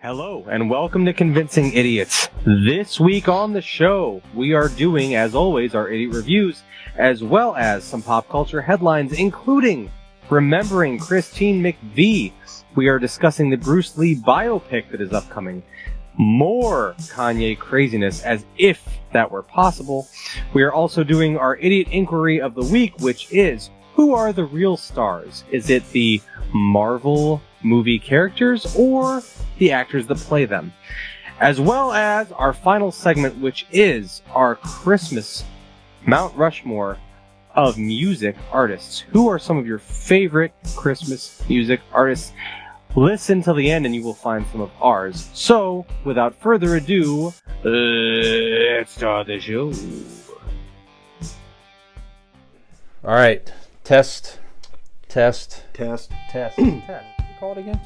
Hello, and welcome to Convincing Idiots. This week on the show, we are doing, as always, our idiot reviews, as well as some pop culture headlines, including remembering Christine McVie. We are discussing the Bruce Lee biopic that is upcoming. More Kanye craziness, as if that were possible. We are also doing our idiot inquiry of the week, which is, who are the real stars? Is it the Marvel movie characters or the actors that play them? As well as our final segment, which is our Christmas Mount Rushmore of music artists. Who are some of your favorite Christmas music artists? Listen till the end and you will find some of ours. So, without further adu, let's start the show. All right. Test. Call it again?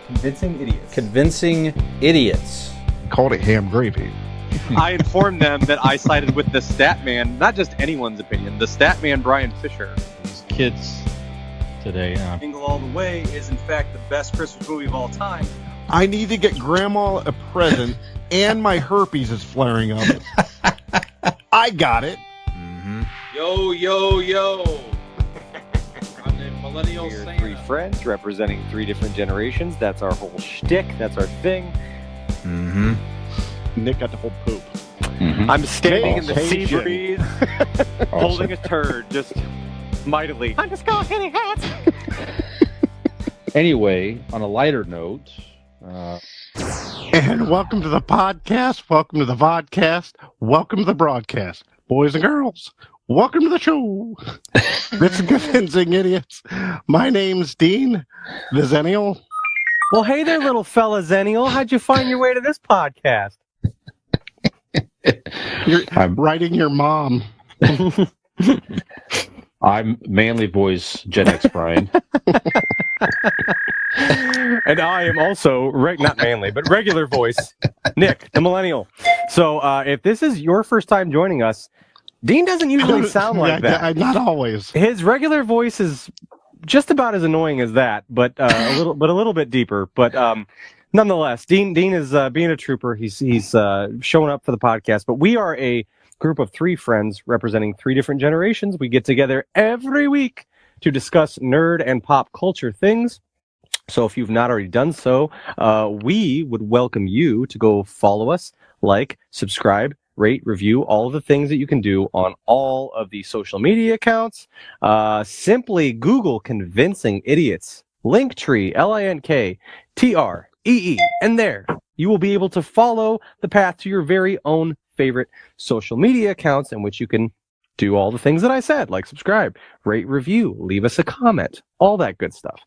Convincing Idiots. Convincing Idiots. Called it ham gravy. I informed them that I sided with the Statman, not just anyone's opinion, the Statman Brian Fisher. These kids today. Jingle All the Way is in fact the best Christmas movie of all time. I need to get Grandma a present, and my herpes is flaring up. I got it. Mm-hmm. Yo. I'm the millennial We're Santa. three friends representing three different generations. That's our whole shtick. That's our thing. Mm-hmm. Nick got the whole poop. Mm-hmm. I'm standing in the sea Awesome. breeze, holding a turd, just mightily. I'm just going hitting hats. Anyway, on a lighter note, And welcome to the podcast. Welcome to the vodcast. Welcome to the broadcast. Boys and girls, welcome to the show. This is Convincing Idiots. My name's Dean, the Zennial. Well, hey there, little fella Zennial. How'd you find your way to this podcast? I'm writing your mom. I'm Manly Boys Gen X Brian. And I am also, not manly, but regular voice, Nick, the millennial. So if this is your first time joining us, Dean doesn't usually sound like that. Not always. His regular voice is just about as annoying as that, but a little bit deeper. But nonetheless, Dean is being a trooper. He's showing up for the podcast. But we are a group of three friends representing three different generations. We get together every week to discuss nerd and pop culture things. So if you've not already done so, we would welcome you to go follow us, like, subscribe, rate, review, all of the things that you can do on all of the social media accounts. Simply Google Convincing Idiots, Linktree, LINKTREE, and there you will be able to follow the path to your very own favorite social media accounts in which you can do all the things that I said, like subscribe, rate, review, leave us a comment, all that good stuff.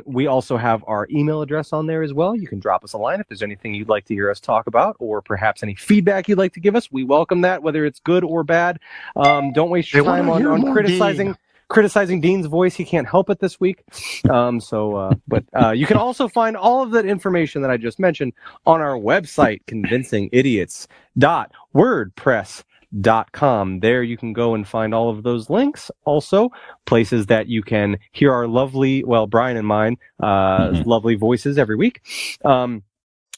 We also have our email address on there as well. You can drop us a line if there's anything you'd like to hear us talk about, or perhaps any feedback you'd like to give us. We welcome that, whether it's good or bad. Don't waste your time on criticizing Dean's voice. He can't help it this week. But you can also find all of that information that I just mentioned on our website, convincingidiots.wordpress.com. There you can go and find all of those links. Also, places that you can hear our lovely, Brian and mine, lovely voices every week.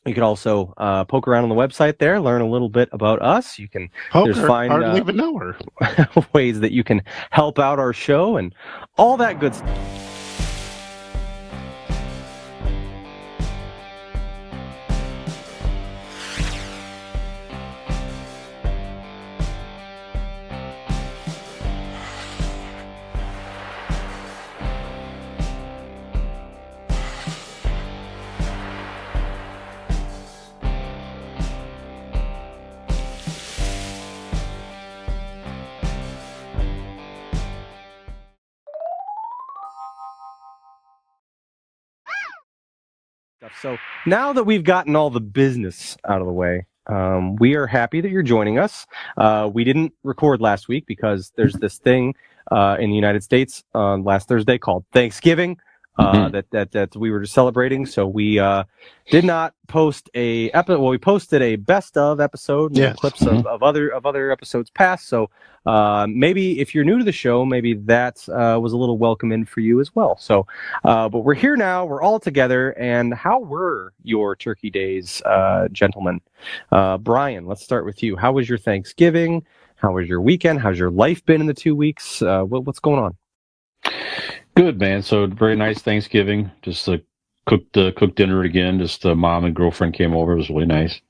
You can also poke around on the website there, learn a little bit about us. You can find hardly even know her. ways that you can help out our show and all that good stuff. So now that we've gotten all the business out of the way, we are happy that you're joining us. We didn't record last week because there's this thing in the United States last Thursday called Thanksgiving. that we were celebrating. So we did not post a episode. Well, we posted a best of episode, Yes. clips of other episodes past. So maybe if you're new to the show, maybe that was a little welcome in for you as well. So, but we're here now. We're all together. And how were your turkey days, gentlemen? Brian, let's start with you. How was your Thanksgiving? How was your weekend? How's your life been in the 2 weeks? What's going on? Good, man. So very nice Thanksgiving. Just cooked dinner again. Just mom and girlfriend came over. It was really nice.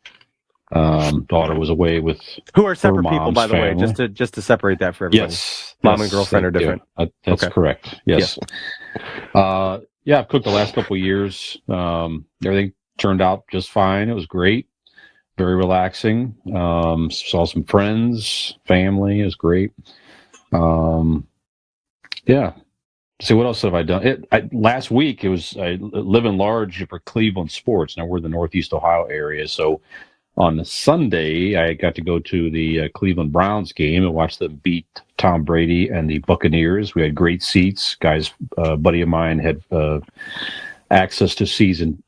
Daughter was away with who are separate her people, by the family. way, just to separate that for everybody. Yes, Mom and girlfriend are different. That's Okay. correct. Yes. I've cooked the last couple of years. Everything turned out just fine. It was great. Very relaxing. Saw some friends, family. It was great. See, what else have I done? Last week, I live in large for Cleveland sports. Now, we're in the Northeast Ohio area. So on Sunday, I got to go to the Cleveland Browns game and watch them beat Tom Brady and the Buccaneers. We had great seats. Guys, a buddy of mine had access to season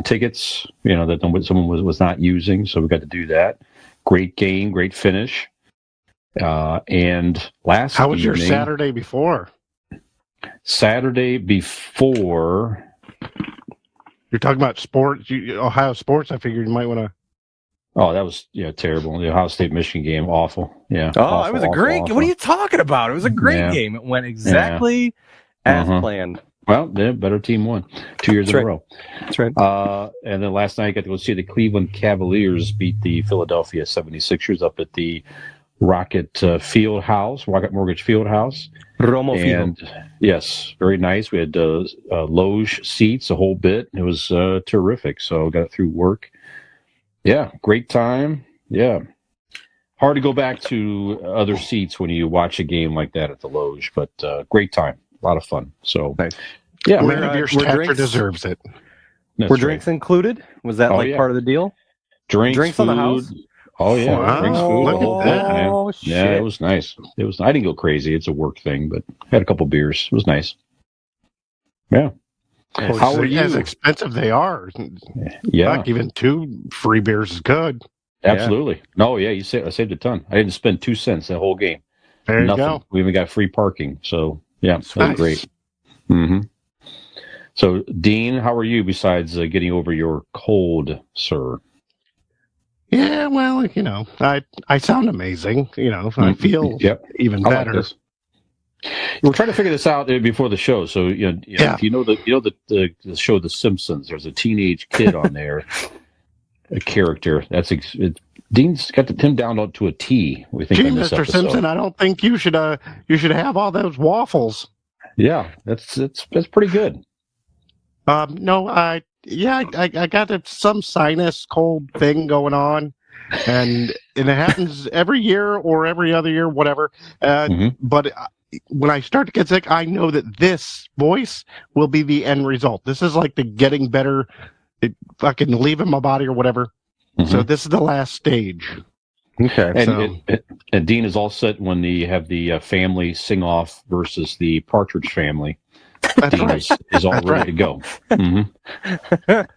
tickets, that someone was not using. So we got to do that. Great game, great finish. And last How was your evening, Saturday before? Saturday before. You're talking about sports, Ohio sports. I figured you might want to. Oh, that was terrible. The Ohio State Michigan game, awful. Yeah. Oh, awful, it was a awful, great. awful. What are you talking about? It was a great game. It went exactly as planned. Well, the better team won 2 years in a row. That's right. And then last night I got to go see the Cleveland Cavaliers beat the Philadelphia 76ers up at the Rocket Mortgage Field House. And yes, very nice. We had loge seats a whole bit. It was terrific. So got it through work. Yeah, great time. Yeah. Hard to go back to other seats when you watch a game like that at the loge, but great time. A lot of fun. So, nice. Yeah. A man of your stature drinks, deserves it. Were drinks included? Was that part of the deal? Drinks food, on the house? Oh, yeah. Wow. Drinks, food, Look the whole at bit, that. man. Oh, shit. Yeah, it was nice. I didn't go crazy. It's a work thing, but I had a couple beers. It was nice. Yeah. How are you? As expensive they are. Yeah. Fuck, even 2 free beers is good. Absolutely. Yeah. No, yeah, I saved a ton. I didn't spend 2 cents that whole game. There Nothing. You go. We even got free parking. So, yeah, that was great. Mm-hmm. So, Dean, how are you besides getting over your cold, sir? Yeah, well, I sound amazing. I feel even better. Like we're trying to figure this out before the show. So, if you know the show The Simpsons, there's a teenage kid on there, a character. Dean's got him down to a T. We think. Gee, Mr. Simpson, I don't think you should have all those waffles. Yeah, that's pretty good. No, I got some sinus cold thing going on, and it happens every year or every other year, whatever. But when I start to get sick, I know that this voice will be the end result. This is like the getting better, fucking leaving my body or whatever. So this is the last stage. Okay. And Dean is all set when you have the family sing off versus the Partridge Family. That's Dean right. is all ready to go. Is that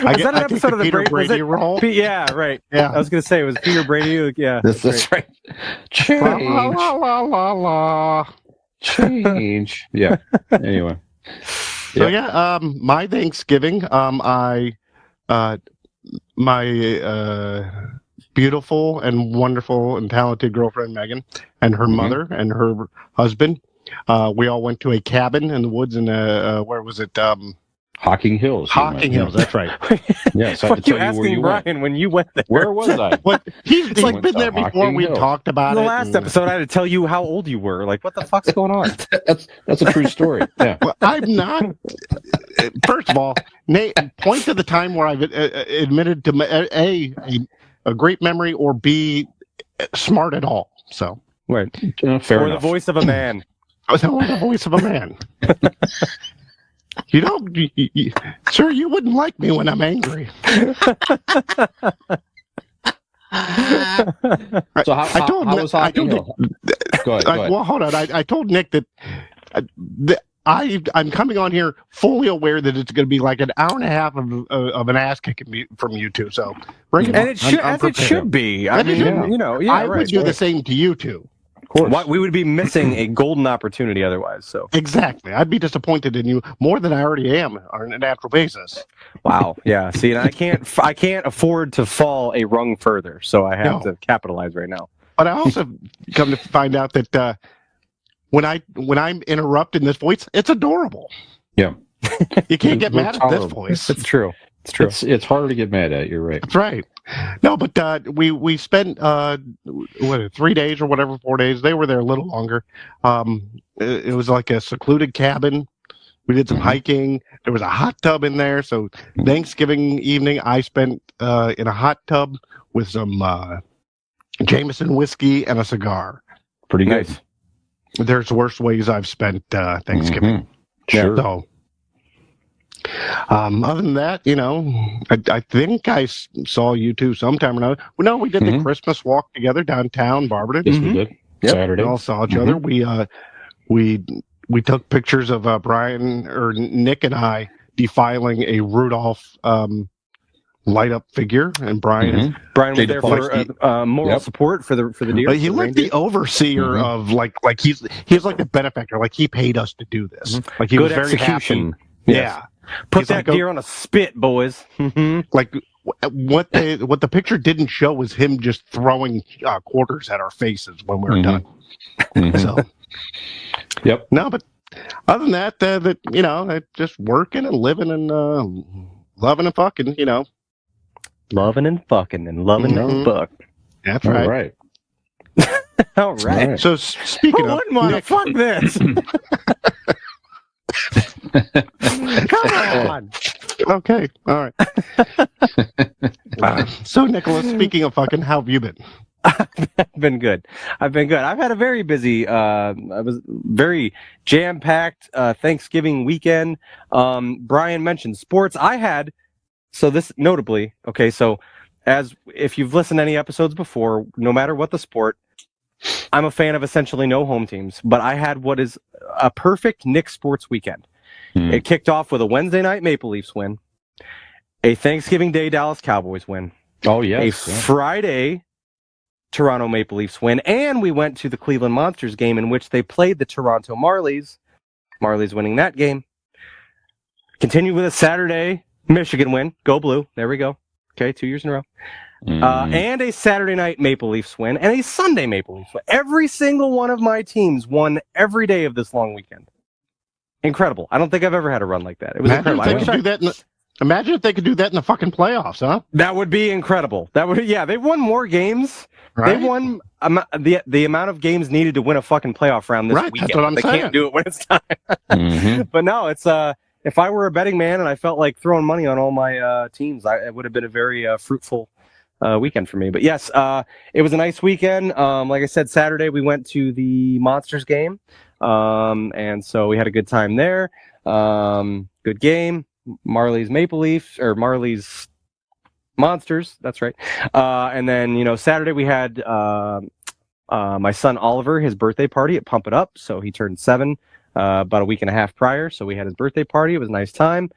an episode of the Peter Brady role? Yeah, right. Yeah. I was going to say, it was Peter Brady. Yeah. That's right. Change. La, la, la, la. Change. Yeah. Anyway. So my Thanksgiving, my beautiful and wonderful and talented girlfriend Megan and her mother and her husband, we all went to a cabin in the woods in where was it? Hocking Hills. Hocking Hills, that's right. Yes, I have to tell you where you Brian went. when you went there. Where was I? What? He's like been there before. Hocking We Hills. talked about In it. the last episode, I had to tell you how old you were. Like, what the fuck's going on? That's a true story. Yeah. Well, I'm not. First of all, Nate, point to the time where I've admitted to a great memory, or B, smart at all. So, Right. Fair or enough. the voice of a man. or the voice of a man. You don't, sir. You wouldn't like me when I'm angry. So how was Hocking Hill? Go ahead. Well, hold on. I told Nick that I'm coming on here fully aware that it's going to be like an hour and a half of an ass kicking from you two. So bring it on. And it should, I'm as it prepared. should be. I mean, yeah. you know, yeah, I right. would do the right. same to you two. Of course. Why, we would be missing a golden opportunity otherwise. So Exactly. I'd be disappointed in you more than I already am on a natural basis. wow, yeah. See, and I can't afford to fall a rung further, so I have to capitalize right now. But I also come to find out that when I'm interrupting this voice, it's adorable. Yeah. You can't get We're mad at this tolerable. voice. It's true. It's true. It's hard to get mad at. You're right. That's right. No, but we spent 3 days or whatever, 4 days. They were there a little longer. It was like a secluded cabin. We did some hiking. There was a hot tub in there. So Thanksgiving evening, I spent in a hot tub with some Jameson whiskey and a cigar. Pretty good. Nice. There's worse ways I've spent Thanksgiving. Sure. So, other than that, you know, I think I saw you two sometime or another. Well, no, we did the Christmas walk together downtown, Barberton. Yes, we did. Yep. Saturday. We all saw each other. We took pictures of Brian or Nick and I defiling a Rudolph light up figure, and Brian Brian was Jade there Paul. for moral support for the deer. But he like the overseer of like he's like the benefactor. Like he paid us to do this. Like he Good was very execution. happy. Yes. Yeah. Put He's that like, deer on a spit, boys. Like what the picture didn't show was him just throwing quarters at our faces when we were done. So Yep. no, but other than that, that you know, just working and living and loving and fucking, you know, Loving and fucking and loving and fuck. that's All right. right. All right. Right. So speaking Who of, wouldn't want to Nick, fuck this? Come on. okay, all right. So Nicholas, speaking of fucking, how have you been? I've been good. I've had a very busy, I was very jam-packed Thanksgiving weekend. Brian mentioned sports. So this notably, okay, so as if you've listened to any episodes before, no matter what the sport, I'm a fan of essentially no home teams, but I had what is a perfect Knicks sports weekend. It kicked off with a Wednesday night Maple Leafs win, a Thanksgiving Day Dallas Cowboys win, Oh, yes. a Friday Toronto Maple Leafs win, and we went to the Cleveland Monsters game in which they played the Toronto Marlies. Marlies winning that game. Continue with a Saturday Michigan win. Go Blue. There we go. Okay, 2 years in a row. And a Saturday night Maple Leafs win and a Sunday Maple Leafs win. Every single one of my teams won every day of this long weekend. Incredible. I don't think I've ever had a run like that. It was incredible. Imagine if they could do that in the fucking playoffs, huh? That would be incredible. They won more games. Right? They won the amount of games needed to win a fucking playoff round this Right, weekend. that's what I'm they saying. can't do it when it's time. But no, it's if I were a betting man and I felt like throwing money on all my teams, it would have been a very fruitful weekend for me. But yes, it was a nice weekend. Like I said, Saturday we went to the Monsters game, and so we had a good time there. Good game. Marlies Maple Leafs or Marlies Monsters. That's right. And then Saturday we had my son Oliver, his birthday party at Pump It Up. So he turned 7 about a week and a half prior. So we had his birthday party. It was a nice time.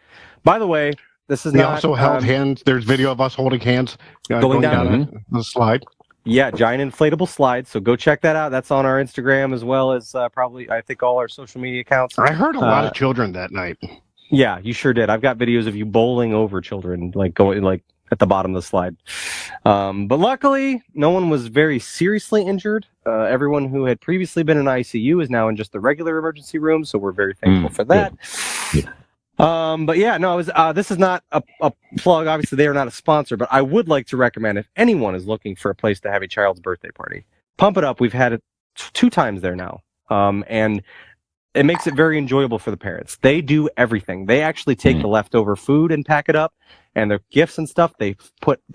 By the way, this is we not. We also held hands. There's video of us holding hands going down the slide. Yeah, giant inflatable slide. So go check that out. That's on our Instagram as well as probably I think all our social media accounts. I heard a lot of children that night. Yeah, you sure did. I've got videos of you bowling over children, like going like at the bottom of the slide. But luckily, no one was very seriously injured. Everyone who had previously been in ICU is now in just the regular emergency room, so we're very thankful for that. Yeah. But yeah, no, this is not a plug. Obviously, they are not a sponsor, but I would like to recommend if anyone is looking for a place to have a child's birthday party, Pump It Up. We've had it 2 times there now, and it makes it very enjoyable for the parents. They do everything. They actually take the leftover food and pack it up, and their gifts and stuff. They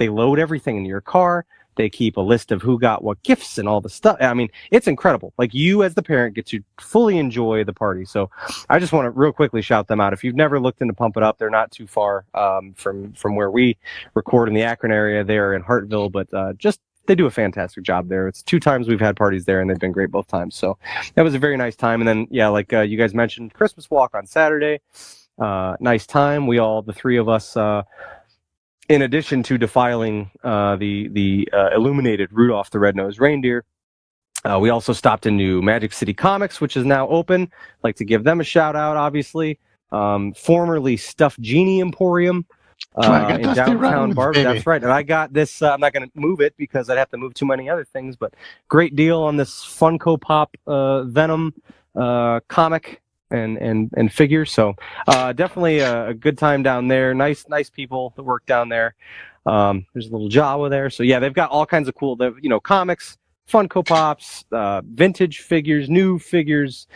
load everything into your car. They keep a list of who got what gifts and all the stuff. I mean, it's incredible. Like, you as the parent get to fully enjoy the party. So I just want to real quickly shout them out. If you've never looked into Pump It Up, they're not too far from where we record in the Akron area. They're in Hartville, but they do a fantastic job there. It's 2 times we've had parties there, and they've been great both times. So that was a very nice time. And then, yeah, like you guys mentioned, Christmas walk on Saturday. Nice time. We all, the 3 of us, in addition to defiling the illuminated Rudolph the Red-Nosed Reindeer, we also stopped into Magic City Comics, which is now open. I'd like to give them a shout out, obviously. Formerly Stuffed Genie Emporium in downtown Barbara. That's right. And I got this. I'm not going to move it because I'd have to move too many other things. But great deal on this Funko Pop Venom comic and figure. So definitely a good time down there. Nice people that work down there. There's a little Jawa there. So yeah, they've got all kinds of cool, comics, Funko Pops, vintage figures, new figures,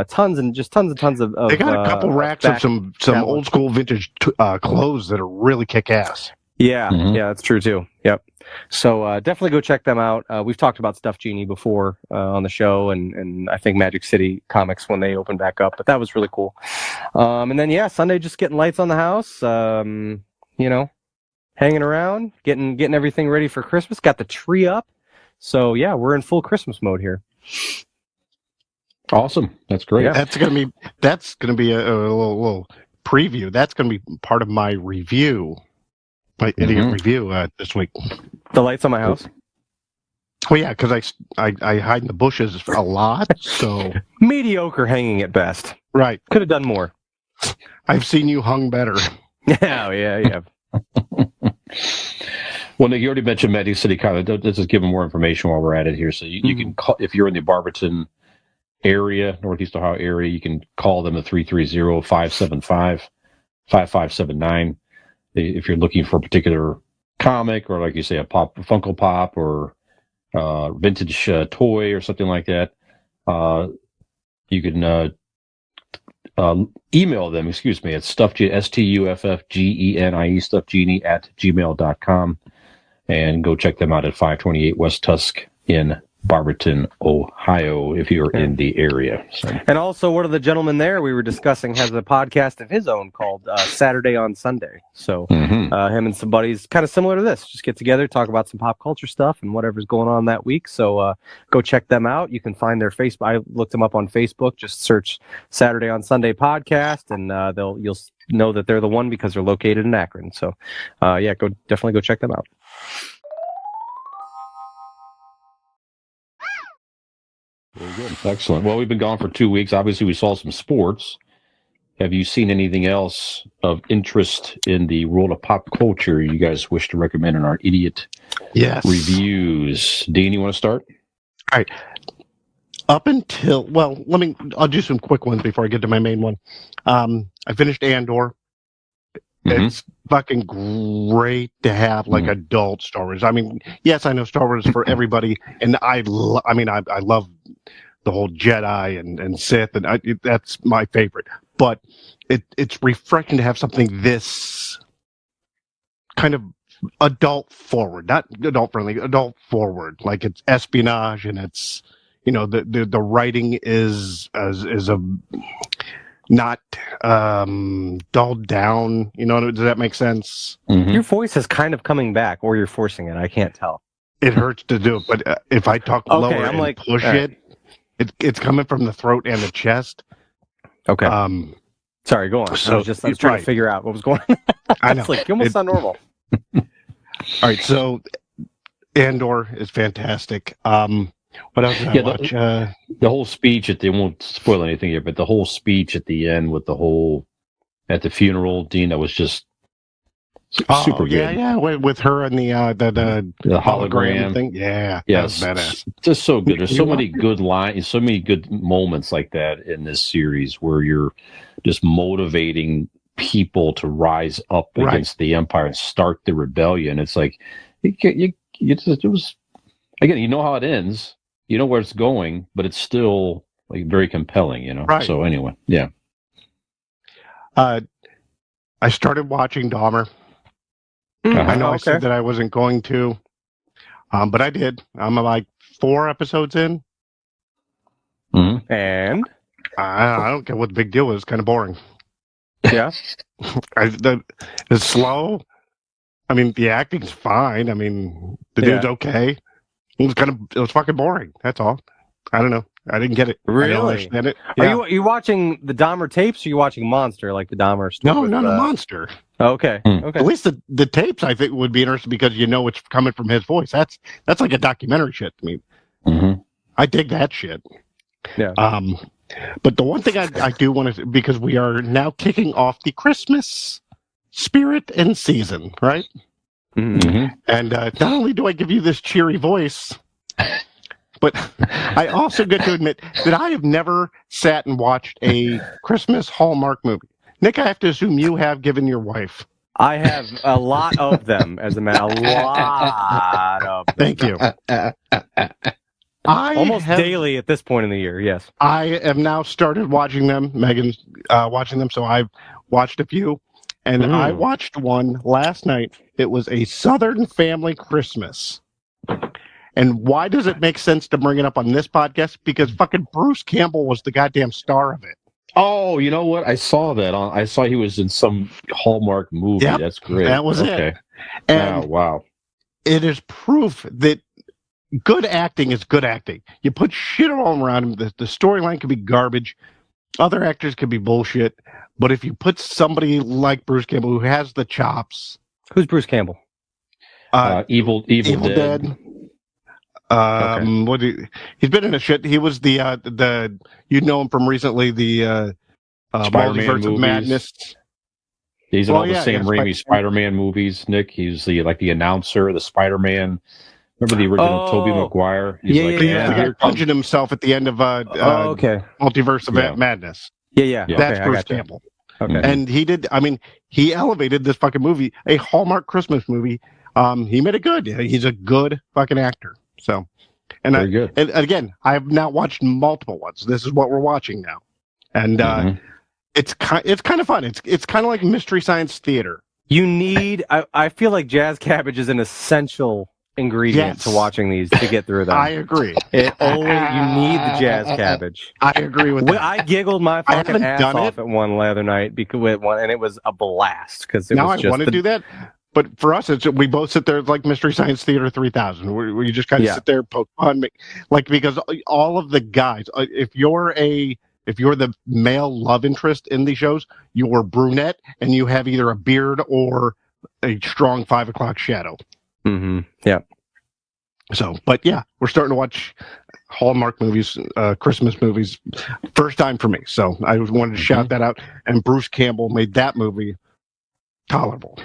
tons and tons of. They got a couple racks of some old school vintage clothes that are really kick ass. Yeah, yeah, that's true too. Yep. So definitely go check them out. We've talked about Stuffed Genie before on the show, and I think Magic City Comics when they open back up. But that was really cool. And then Sunday just getting lights on the house. Hanging around, getting everything ready for Christmas. Got the tree up. So yeah, we're in full Christmas mode here. Awesome, that's great. Yeah. That's gonna be a little preview. That's gonna be part of my review, my idiot review this week. The lights on my house. Well, yeah, because I hide in the bushes a lot. So mediocre hanging at best. Right, could have done more. I've seen you hung better. Yeah. Well, Nick, you already mentioned Magic City Comics. Let's just give them more information while we're at it here. So you can call, if you're in the Barberton area, Northeast Ohio area, you can call them at 330-575-5579. If you're looking for a particular comic or, like you say, a Funko Pop or vintage toy or something like that, you can email them, at stuffgenie, stuffgenie@gmail.com, and go check them out at 528 West Tusk in Barberton, Ohio, if you're in the area. So. And also, one of the gentlemen there we were discussing has a podcast of his own called Saturday on Sunday. So him and some buddies, kind of similar to this, just get together, talk about some pop culture stuff and whatever's going on that week. So go check them out. You can find their Facebook. I looked them up on Facebook. Just search Saturday on Sunday podcast, and you'll know that they're the one because they're located in Akron. So definitely go check them out. Very good. Excellent. Well, we've been gone for 2 weeks. Obviously, we saw some sports. Have you seen anything else of interest in the world of pop culture you guys wish to recommend in our idiot reviews? Dean, you want to start? All right. Up until, I'll do some quick ones before I get to my main one. I finished Andor. It's fucking great to have adult Star Wars. I mean, yes, I know Star Wars is for everybody, and I love the whole Jedi and Sith, and that's my favorite. But it's refreshing to have something this kind of adult forward, not adult friendly, adult forward. Like it's espionage, and it's the writing is a not dulled down. Does that make sense? Your voice is kind of coming back, or you're forcing it. I can't tell. It hurts to do it, but if I talk lower and push it's coming from the throat and the chest. Okay. Sorry, go on. So I was trying to figure out what was going on. I know. You almost sound normal. All right, so Andor is fantastic. What else did I watch? The whole speech they won't spoil anything here, but the whole speech at the end with at the funeral, Dean, that was just super good. Yeah, with her and the hologram thing. Yeah, yes, badass. Just so good. There's so many good lines, so many good moments like that in this series where you're just motivating people to rise up against the Empire and start the rebellion. It's like it was again, you know how it ends. You know where it's going, but it's still very compelling, Right. So anyway, yeah. I started watching Dahmer. I know I said that I wasn't going to, but I did. I'm like 4 episodes in. And? I don't care what the big deal is. It's kind of boring. Yeah? It's slow. I mean, the acting's fine. I mean, the dude's okay. It was fucking boring. That's all. I don't know. I didn't get it. I don't Really? understand it. Are Yeah. you watching the Dahmer tapes, or are you watching Monster, like the Dahmer story? No, Monster. Okay. Okay. At least the tapes I think would be interesting because you know it's coming from his voice. That's like a documentary shit to me. Mm-hmm. I dig that shit. Yeah. But the one thing I do want to, because we are now kicking off the Christmas spirit and season, right? Mm-hmm. And not only do I give you this cheery voice, but I also get to admit that I have never sat and watched a Christmas Hallmark movie. Nick, I have to assume you have, given your wife. I have a lot of them, as a matter. A lot of them. Thank you. Almost daily at this point in the year. Yes. I have now started watching them. Megan's watching them, so I've watched a few. And I watched one last night. It was A Southern Family Christmas. And why does it make sense to bring it up on this podcast? Because fucking Bruce Campbell was the goddamn star of it. Oh, you know what? I saw that. I saw he was in some Hallmark movie. Yep, That's great. that was it. Oh, And wow. it is proof that good acting is good acting. You put shit all around him. The storyline could be garbage. Other actors could be bullshit. But if you put somebody like Bruce Campbell who has the chops. Who's Bruce Campbell? Evil Dead. Okay. He's been in a shit. He was the you know him from recently, the Spider-Man Multiverse of movies. Madness. He's in all the Sam Raimi Spider-Man movies, Nick. He's the announcer, the Spider-Man. Remember the original Tobey Maguire? He's The guy punching himself at the end of Multiverse of Madness. Yeah. That's Bruce Campbell. Okay. And he elevated this fucking movie, a Hallmark Christmas movie. He made it good. He's a good fucking actor. So, Very good. And again, I have now watched multiple ones. This is what we're watching now, and it's kind of fun. It's kind of like Mystery Science Theater. You need. I feel like jazz cabbage is an essential ingredient to watching these to get through them. I agree. You need the jazz cabbage. I agree with that. I giggled my fucking ass off at one the other night and it was a blast because now I want to do that. But for us, we both sit there like Mystery Science Theater 3000, where you just kind of sit there, poke fun, because all of the guys, if you're the male love interest in these shows, you're brunette and you have either a beard or a strong 5 o'clock shadow. Mm-hmm. Yeah. So, but yeah, we're starting to watch Hallmark movies, Christmas movies, first time for me. So I wanted to shout that out. And Bruce Campbell made that movie tolerable.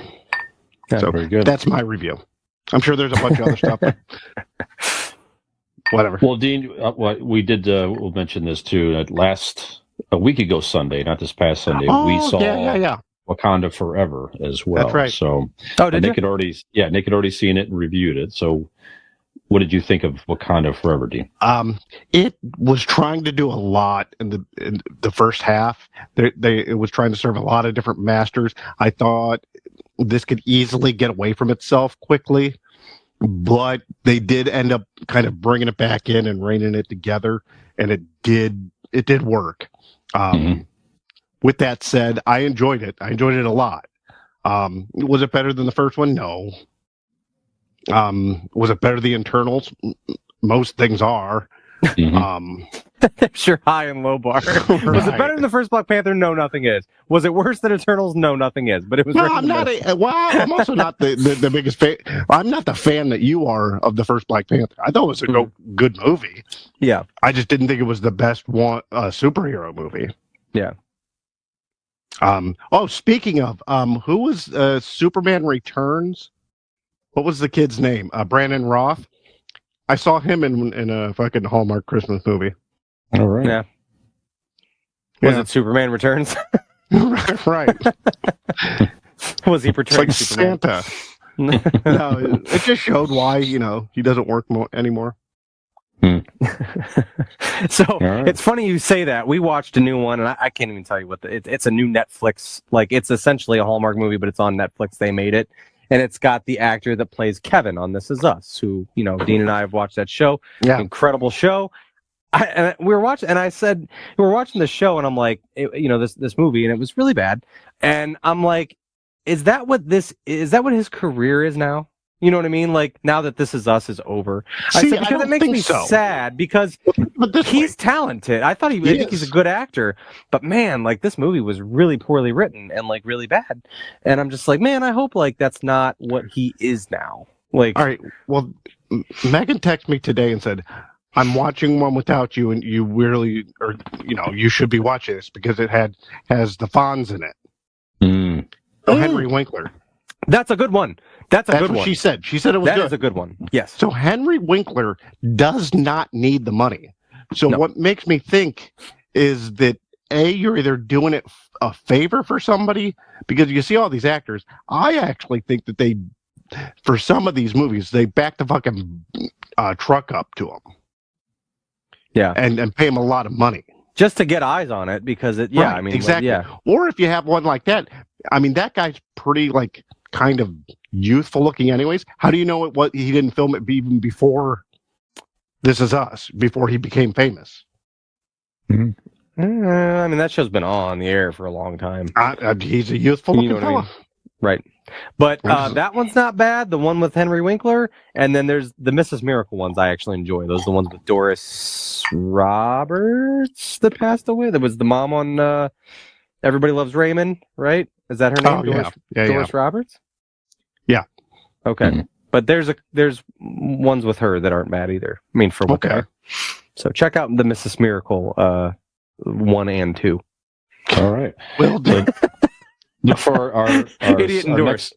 Yeah, so very good. That's my review. I'm sure there's a bunch of other stuff. But whatever. Well, Dean, we did. We'll mention this too. A week ago Sunday, not this past Sunday, we saw Wakanda Forever as well. That's right. So, did Nick had already seen it and reviewed it. So, what did you think of Wakanda Forever, Dean? It was trying to do a lot in the first half. It was trying to serve a lot of different masters. I thought this could easily get away from itself quickly, but they did end up kind of bringing it back in and reining it together, and it did work. With that said, I enjoyed it. I enjoyed it a lot. Was it better than the first one? No. Was it better than the Internals? Most things are. Sure, high and low bar. Right. Was it better than the first Black Panther? No, nothing is. Was it worse than Eternals? No, nothing is. But it was. No, I'm also not the biggest fan. I'm not the fan that you are of the first Black Panther. I thought it was a good movie. Yeah, I just didn't think it was the best superhero movie. Yeah. Speaking of, who was Superman Returns? What was the kid's name? Brandon Roth. I saw him in a fucking Hallmark Christmas movie. All right. Yeah. Was it Superman Returns? Right. Was he portraying like Superman? Santa? No, it just showed why he doesn't work anymore. So It's funny you say that. We watched a new one, and I can't even tell you what it's a new Netflix. Like it's essentially a Hallmark movie, but it's on Netflix. They made it, and it's got the actor that plays Kevin on This Is Us, who Dean and I have watched that show. Yeah, incredible show. We were watching, and I said we were watching the show, and I'm like, this movie, and it was really bad. And I'm like, is that what his career is now? You know what I mean? Like, now that This Is Us is over. See, I said, I because don't it makes think me so. sad because But this he's way, talented. I think he's a good actor, but man, like, this movie was really poorly written and like really bad. And I'm just like, man, I hope like that's not what he is now. Like, all right. Well, Megan texted me today and said, "I'm watching one without you, and you really, or you should be watching this because it has the Fonz in it." Mm. So Henry Winkler. that's a good one. That's That's good what one. she said. She said it was That good. is a good one. Yes. So Henry Winkler does not need the money. So No. what makes me think is that you're either doing it a favor for somebody, because you see all these actors. I actually think that they, for some of these movies, they back the fucking truck up to them. Yeah. And pay them a lot of money. Just to get eyes on it because it. Yeah. Right, I mean, exactly. Yeah. Or if you have one like that, I mean, that guy's pretty like kind of youthful looking anyways. How do you know what he didn't film it even before This Is Us, before he became famous? I mean, that show's been on the air for a long time. He's a youthful looking You know what I fella. mean? Right. But that one's not bad. The one with Henry Winkler, and then there's the Mrs. Miracle ones I actually enjoy. Those are the ones with Doris Roberts that passed away. That was the mom on Everybody Loves Raymond, right? Is that her name? Oh, Doris, yeah. Doris Roberts? Yeah. Okay. Mm-hmm. But there's ones with her that aren't bad either. I mean, for what they are. So check out the Mrs. Miracle 1 and 2. All right. Well done. Look for our Idiot endorsed.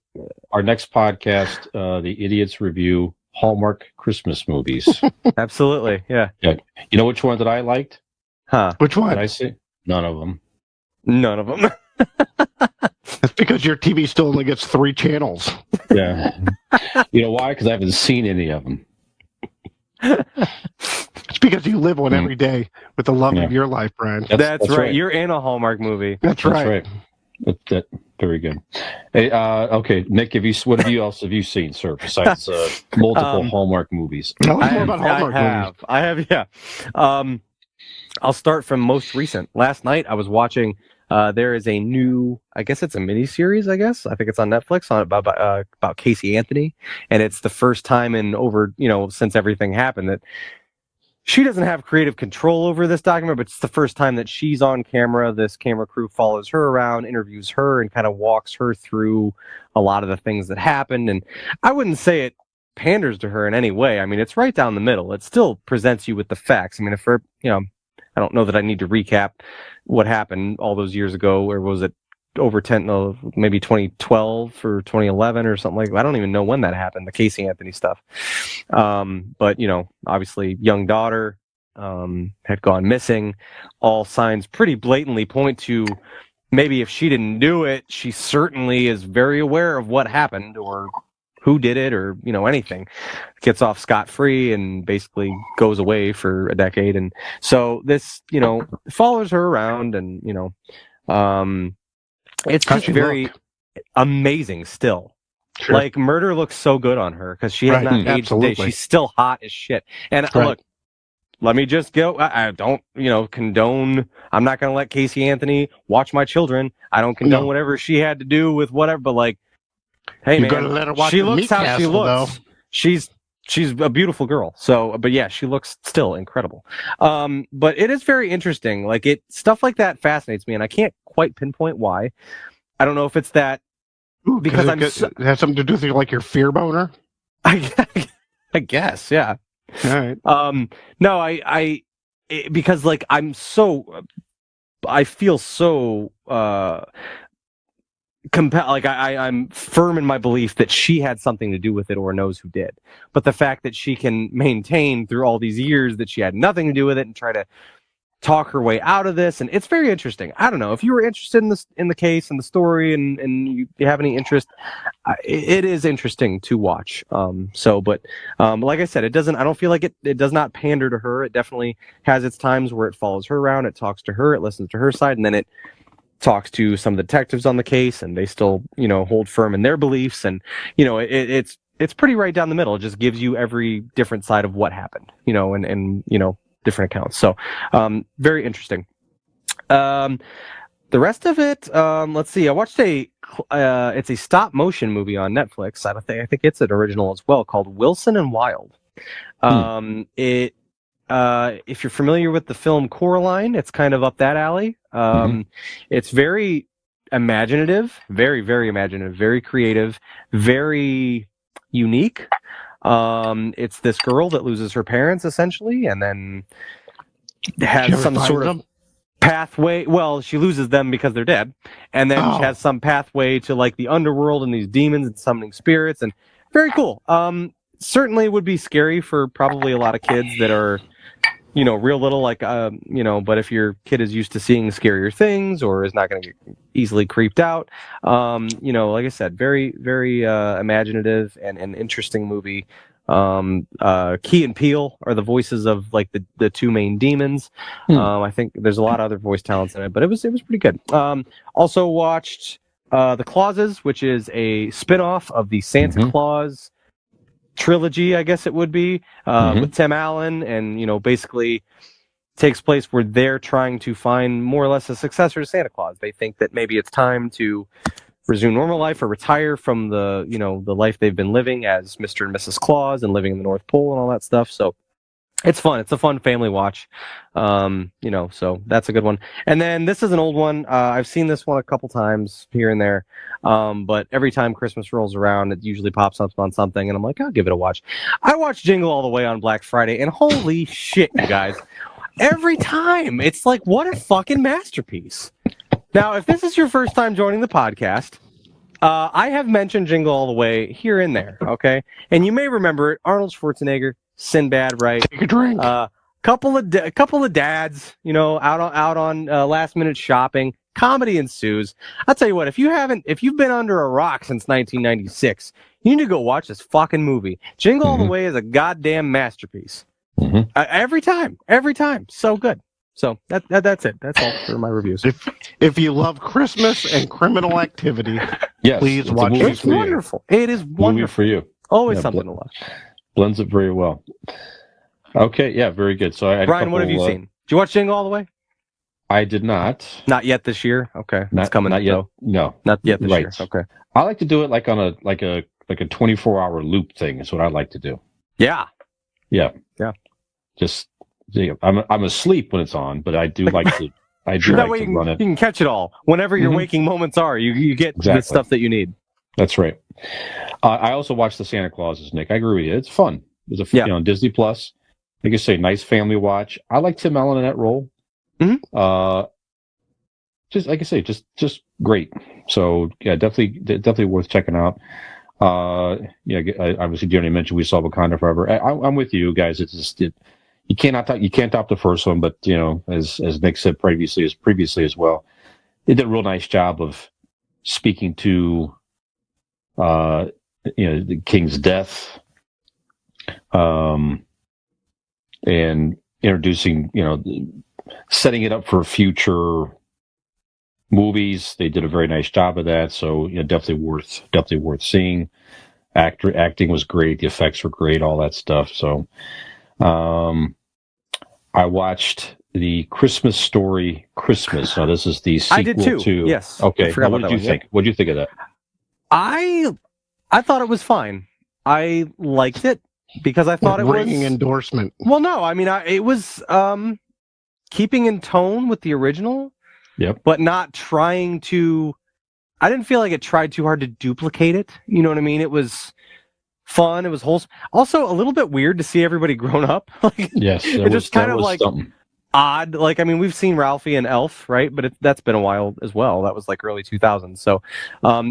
next podcast, the Idiots Review Hallmark Christmas movies. Absolutely. Yeah. You know which one that I liked? Huh. Which one? Did I say? None of them. None of them. That's because your TV still only gets 3 channels. Yeah. You know why? Because I haven't seen any of them. It's because you live one every day with the love of your life, Brian. That's right. You're in a Hallmark movie. That's right. That very good. Hey, okay, Nick, what else have you seen, sir? Besides multiple Hallmark movies. Tell us more about Hallmark movies. I have, yeah. I'll start from most recent. Last night I was watching. There is a new, I guess it's a miniseries. I think it's on Netflix about Casey Anthony, and it's the first time in over since everything happened that she doesn't have creative control over this document, but it's the first time that she's on camera. This camera crew follows her around, interviews her, and kind of walks her through a lot of the things that happened. And I wouldn't say it panders to her in any way. I mean, it's right down the middle. It still presents you with the facts. I mean, I don't know that I need to recap what happened all those years ago, or was it over maybe 2012 or 2011 or something like that. I don't even know when that happened, the Casey Anthony stuff. But, obviously young daughter had gone missing. All signs pretty blatantly point to maybe if she didn't do it, she certainly is very aware of what happened or who did it or, anything. Gets off scot-free and basically goes away for a decade. And so this, follows her around and, it's just very amazing still. Sure. Like, murder looks so good on her because she has not aged a day. She's still hot as shit. And look, let me just go. I don't, condone. I'm not going to let Casey Anthony watch my children. I don't condone whatever she had to do with whatever. But like, hey, man, gotta let her watch she looks how Castle, she looks. Though. She's a beautiful girl. So, but yeah, she looks still incredible. But it is very interesting. Like stuff like that fascinates me, and I can't quite pinpoint why. I don't know if it's that because it has something to do with like your fear boner. I guess, yeah. All right. No, because like I feel so like I'm firm in my belief that she had something to do with it or knows who did. But the fact that she can maintain through all these years that she had nothing to do with it and try to talk her way out of this, and it's very interesting. I don't know if you were interested in the case and the story, and you have any interest. It is interesting to watch. But like I said, it doesn't. I don't feel like it does not pander to her. It definitely has its times where it follows her around. It talks to her. It listens to her side, and then it talks to some of the detectives on the case, and they still hold firm in their beliefs. And it's pretty right down the middle. It just gives you every different side of what happened. And different accounts. So, very interesting. The rest of it, let's see. I watched it's a stop motion movie on Netflix. I think it's an original as well, called Wilson and Wild. If you're familiar with the film Coraline, it's kind of up that alley. It's very imaginative, very, very imaginative, very creative, very unique. It's this girl that loses her parents essentially, and then has some sort of pathway. Well, she loses them because they're dead, and then she has some pathway to like the underworld and these demons and summoning spirits, and very cool. Certainly would be scary for probably a lot of kids that are, real little, like, but if your kid is used to seeing scarier things or is not going to get easily creeped out, like I said, very, very imaginative and an interesting movie. Key and Peele are the voices of like the two main demons. I think there's a lot of other voice talents in it, but it was pretty good. Also watched The Clauses, which is a spin-off of the Santa Claus trilogy, I guess it would be, with Tim Allen, and basically takes place where they're trying to find more or less a successor to Santa Claus. They think that maybe it's time to resume normal life or retire from the life they've been living as Mr. and Mrs. Claus and living in the North Pole and all that stuff. So it's fun. It's a fun family watch. So that's a good one. And then this is an old one. I've seen this one a couple times here and there. But every time Christmas rolls around, it usually pops up on something, and I'm like, I'll give it a watch. I watched Jingle All the Way on Black Friday, and holy shit, you guys. Every time. It's like, what a fucking masterpiece. Now, if this is your first time joining the podcast, I have mentioned Jingle All the Way here and there, okay? And you may remember it. Arnold Schwarzenegger, Sinbad, right? Take a drink. Couple of dads, out on last minute shopping. Comedy ensues. I'll tell you what, if you've been under a rock since 1996, you need to go watch this fucking movie. Jingle All the Way is a goddamn masterpiece. Every time, so good. So that's it. That's all for my reviews. If you love Christmas and criminal activity, yes, please watch it. It's wonderful. It is wonderful. Movie for you. Always something to watch. Blends it very well. Okay, yeah, very good. So, Brian, what have you seen? Did you watch Jingle All the Way? I did not. Not yet this year. Okay, it's coming. Not yet. Though. No, not yet this year. Okay. I like to do it like on a 24-hour loop thing. Is what I like to do. Yeah. Just I'm asleep when it's on, but I do like to. I do that like way to run it. You can catch it all whenever your waking moments are. You get the stuff that you need. That's right. I also watched the Santa Clauses, Nick. I agree with you. It's fun. It's on Disney Plus. Like I say, nice family watch. I like Tim Allen in that role. Just like I say, just great. So yeah, definitely worth checking out. Obviously, Jeremy mentioned we saw Wakanda Forever. I'm with you guys. It's just you can't top the first one, but as Nick said previously as well, they did a real nice job of speaking to the king's death, and introducing, setting it up for future movies. They did a very nice job of that. So definitely worth seeing. Acting was great. The effects were great. All that stuff. So, I watched the Christmas Story Christmas. Now this is the sequel I did too. to. Yes. Okay. What did you think? What did you think of that? I thought it was fine. I liked it because I thought it was ringing endorsement. Well, no, I mean, it was keeping in tone with the original. Yep. But not trying to. I didn't feel like it tried too hard to duplicate it. You know what I mean? It was fun. It was wholesome. Also, a little bit weird to see everybody grown up. Yes, it just kind of like something odd. Like, I mean, we've seen Ralphie and Elf, right? But that's been a while as well. That was like early 2000s. So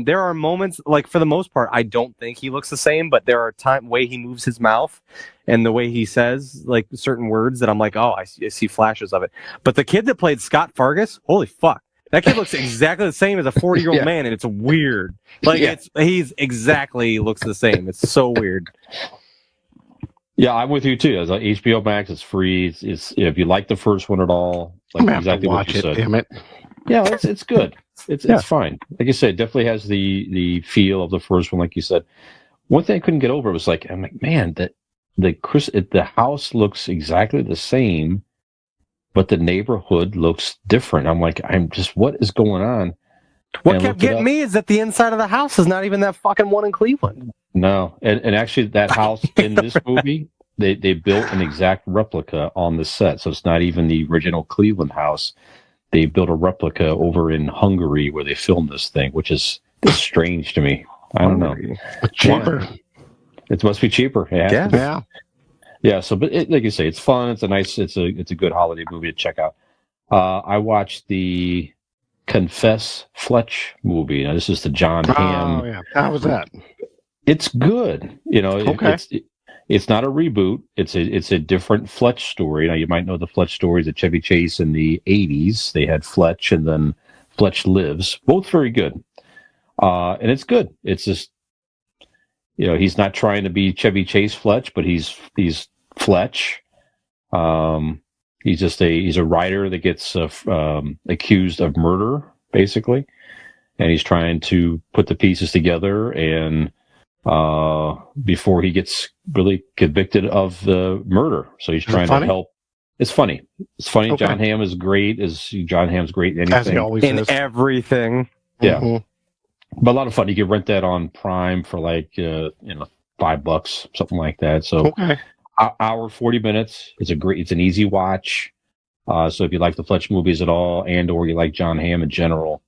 there are moments, like for the most part, I don't think he looks the same, but there are way he moves his mouth and the way he says like certain words that I'm like, oh, I see flashes of it. But the kid that played Scott Fargus, holy fuck. That kid looks exactly the same as a 40-year-old man, and it's weird. Like he's exactly looks the same. It's so weird. Yeah, I'm with you too. It's like HBO Max. It's free. It's if you like the first one at all, like exactly what you said. Damn it. Yeah, it's good. It's fine. Like I said, it definitely has the feel of the first one, like you said. One thing I couldn't get over was like, I'm like, man, that the house looks exactly the same but the neighborhood looks different. I'm like, what is going on? What kept getting me is that the inside of the house is not even that fucking one in Cleveland. No, and actually that house in this movie, they built an exact replica on the set, so it's not even the original Cleveland house. They built a replica over in Hungary where they filmed this thing, which is strange to me. I don't know. Cheaper. It must be cheaper. Yeah. So, but like you say, it's fun. It's a good holiday movie to check out. I watched the Confess Fletch movie. Now, this is the John Hamm. Oh yeah, how was that? It's good. Okay. It's not a reboot. It's a different Fletch story. Now, you might know the Fletch stories of Chevy Chase in the '80s. They had Fletch and then Fletch Lives. Both very good. And it's good. It's just, he's not trying to be Chevy Chase Fletch, but he's Fletch. He's a writer that gets accused of murder, basically, and he's trying to put the pieces together. And before he gets really convicted of the murder, so he's trying to help. It's funny. It's funny. Okay. John Hamm is great. John Hamm's great in anything. As he always is. Everything. Yeah. Mm-hmm. But a lot of fun. You can rent that on Prime for like $5, something like that. So hour 40 minutes. It's an easy watch. So if you like the Fletch movies at all, and or you like John Hamm in general,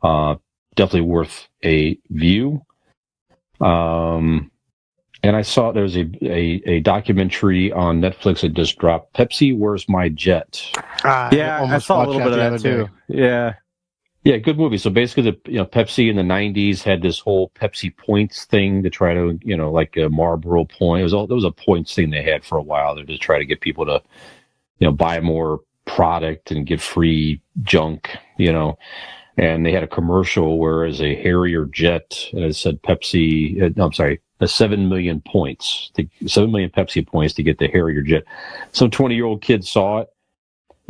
definitely worth a view. And I saw there's a documentary on Netflix that just dropped. Pepsi, Where's My Jet? I saw a little bit of that too. Yeah, good movie. So basically, Pepsi in the '90s had this whole Pepsi points thing to try to, like a Marlboro point. It was a points thing they had for a while. They're just trying to get people to, buy more product and get free junk, And they had a commercial where as a Harrier jet, and it said Pepsi. 7 million points, 7 million Pepsi points to get the Harrier jet. Some 20-year-old kid saw it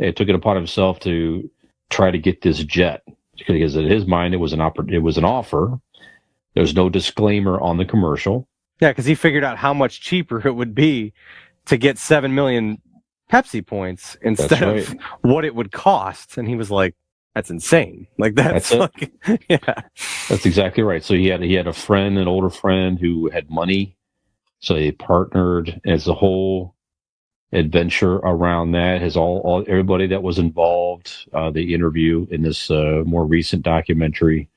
and took it upon himself to try to get this jet. Because in his mind, it was an offer. There's no disclaimer on the commercial. Yeah, because he figured out how much cheaper it would be to get 7 million Pepsi points instead of what it would cost. And he was like, that's insane. Like that's like, yeah. That's exactly right. So he had a friend, an older friend who had money. So they partnered as a whole adventure around that. Has all everybody that was involved, they interview in this more recent documentary,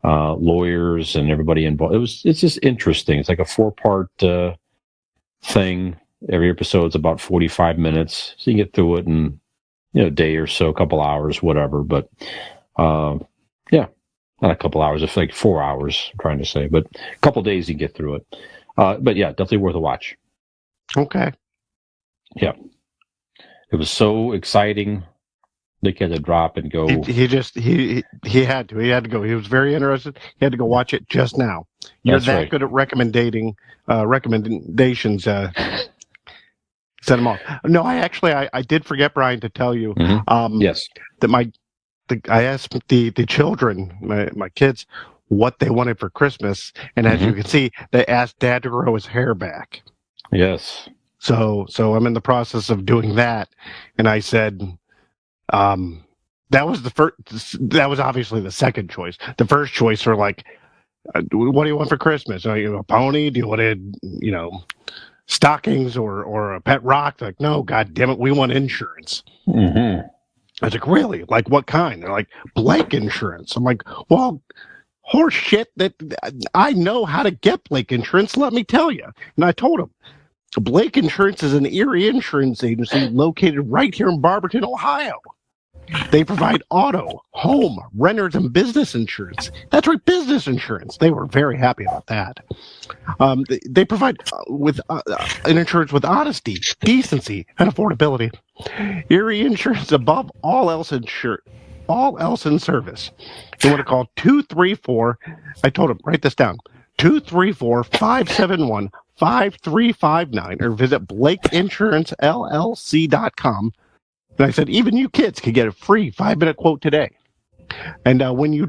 lawyers and everybody involved. It's just interesting. It's like a 4-part thing. Every episode's about 45 minutes, so you can get through it in a day or so, a couple hours, whatever. But not a couple hours. It's like 4 hours. I'm trying to say, but a couple days you can get through it. But yeah, definitely worth a watch. Okay. Yeah, it was so exciting. Nick had to drop and go. He had to go. He was very interested. He had to go watch it just now. You're that good at recommendations. Set them off. No, I did forget, Brian, to tell you. Mm-hmm. Yes. That I asked the children, my kids, what they wanted for Christmas, and as you can see, they asked Dad to grow his hair back. Yes. So I'm in the process of doing that, and I said, that was the first. That was obviously the second choice. The first choice were like, what do you want for Christmas? Are you a pony? Do you want stockings or a pet rock? Like, no, God damn it, we want insurance. Mm-hmm. I was like, really? Like, what kind? They're like, Blake insurance. I'm like, well, horse shit. That I know how to get Blake insurance. Let me tell you. And I told him, Blake Insurance is an Erie insurance agency located right here in Barberton, Ohio. They provide auto, home, renters, and business insurance. That's right, business insurance. They were very happy about that. They provide an insurance with honesty, decency, and affordability. Erie Insurance, above all else in service. You want to call 234. I told him, write this down. 234-571-5359 or visit BlakeInsuranceLLC.com. And I said, even you kids can get a free 5-minute quote today. And when you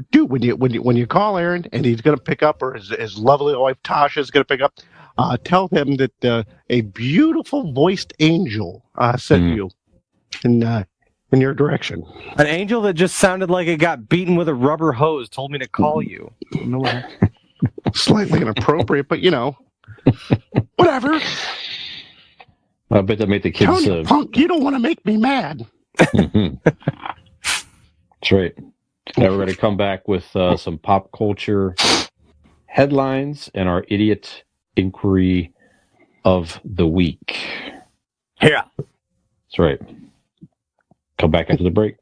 call Aaron and he's going to pick up, or his lovely wife Tasha is going to pick up, tell him that a beautiful voiced angel sent you in your direction. An angel that just sounded like it got beaten with a rubber hose told me to call you. No, slightly inappropriate, but whatever. I bet that made the kids. Tony, punk, you don't want to make me mad. Mhm. That's right. Now we're going to come back with some pop culture headlines and our idiot inquiry of the week. Yeah. That's right. Come back after the break.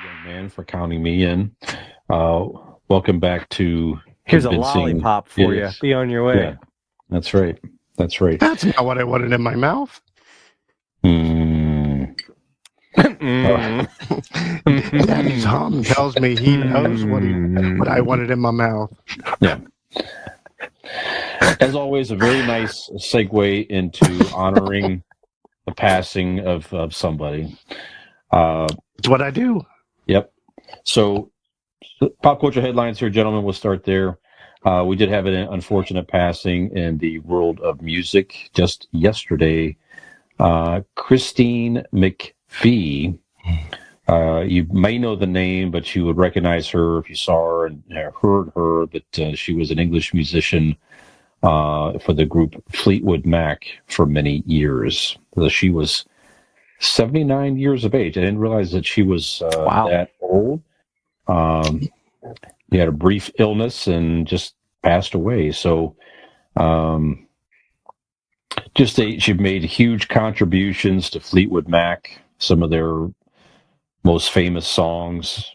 Young man, for counting me in. Welcome back to Here's a Convincing lollipop for you. Idiots. Be on your way. Yeah, that's right. That's right. That's not what I wanted in my mouth. Mm. Daddy's hum tells me he knows what I wanted in my mouth. Yeah. As always, a very nice segue into honoring the passing of somebody. It's what I do. Yep. So, pop culture headlines here, gentlemen. We'll start there. We did have an unfortunate passing in the world of music just yesterday. Christine McVie. You may know the name, but you would recognize her if you saw her and heard her. That she was an English musician for the group Fleetwood Mac for many years. So she was 79 years of age. I didn't realize that she was that old. He had a brief illness and just passed away. So, she made huge contributions to Fleetwood Mac. Some of their most famous songs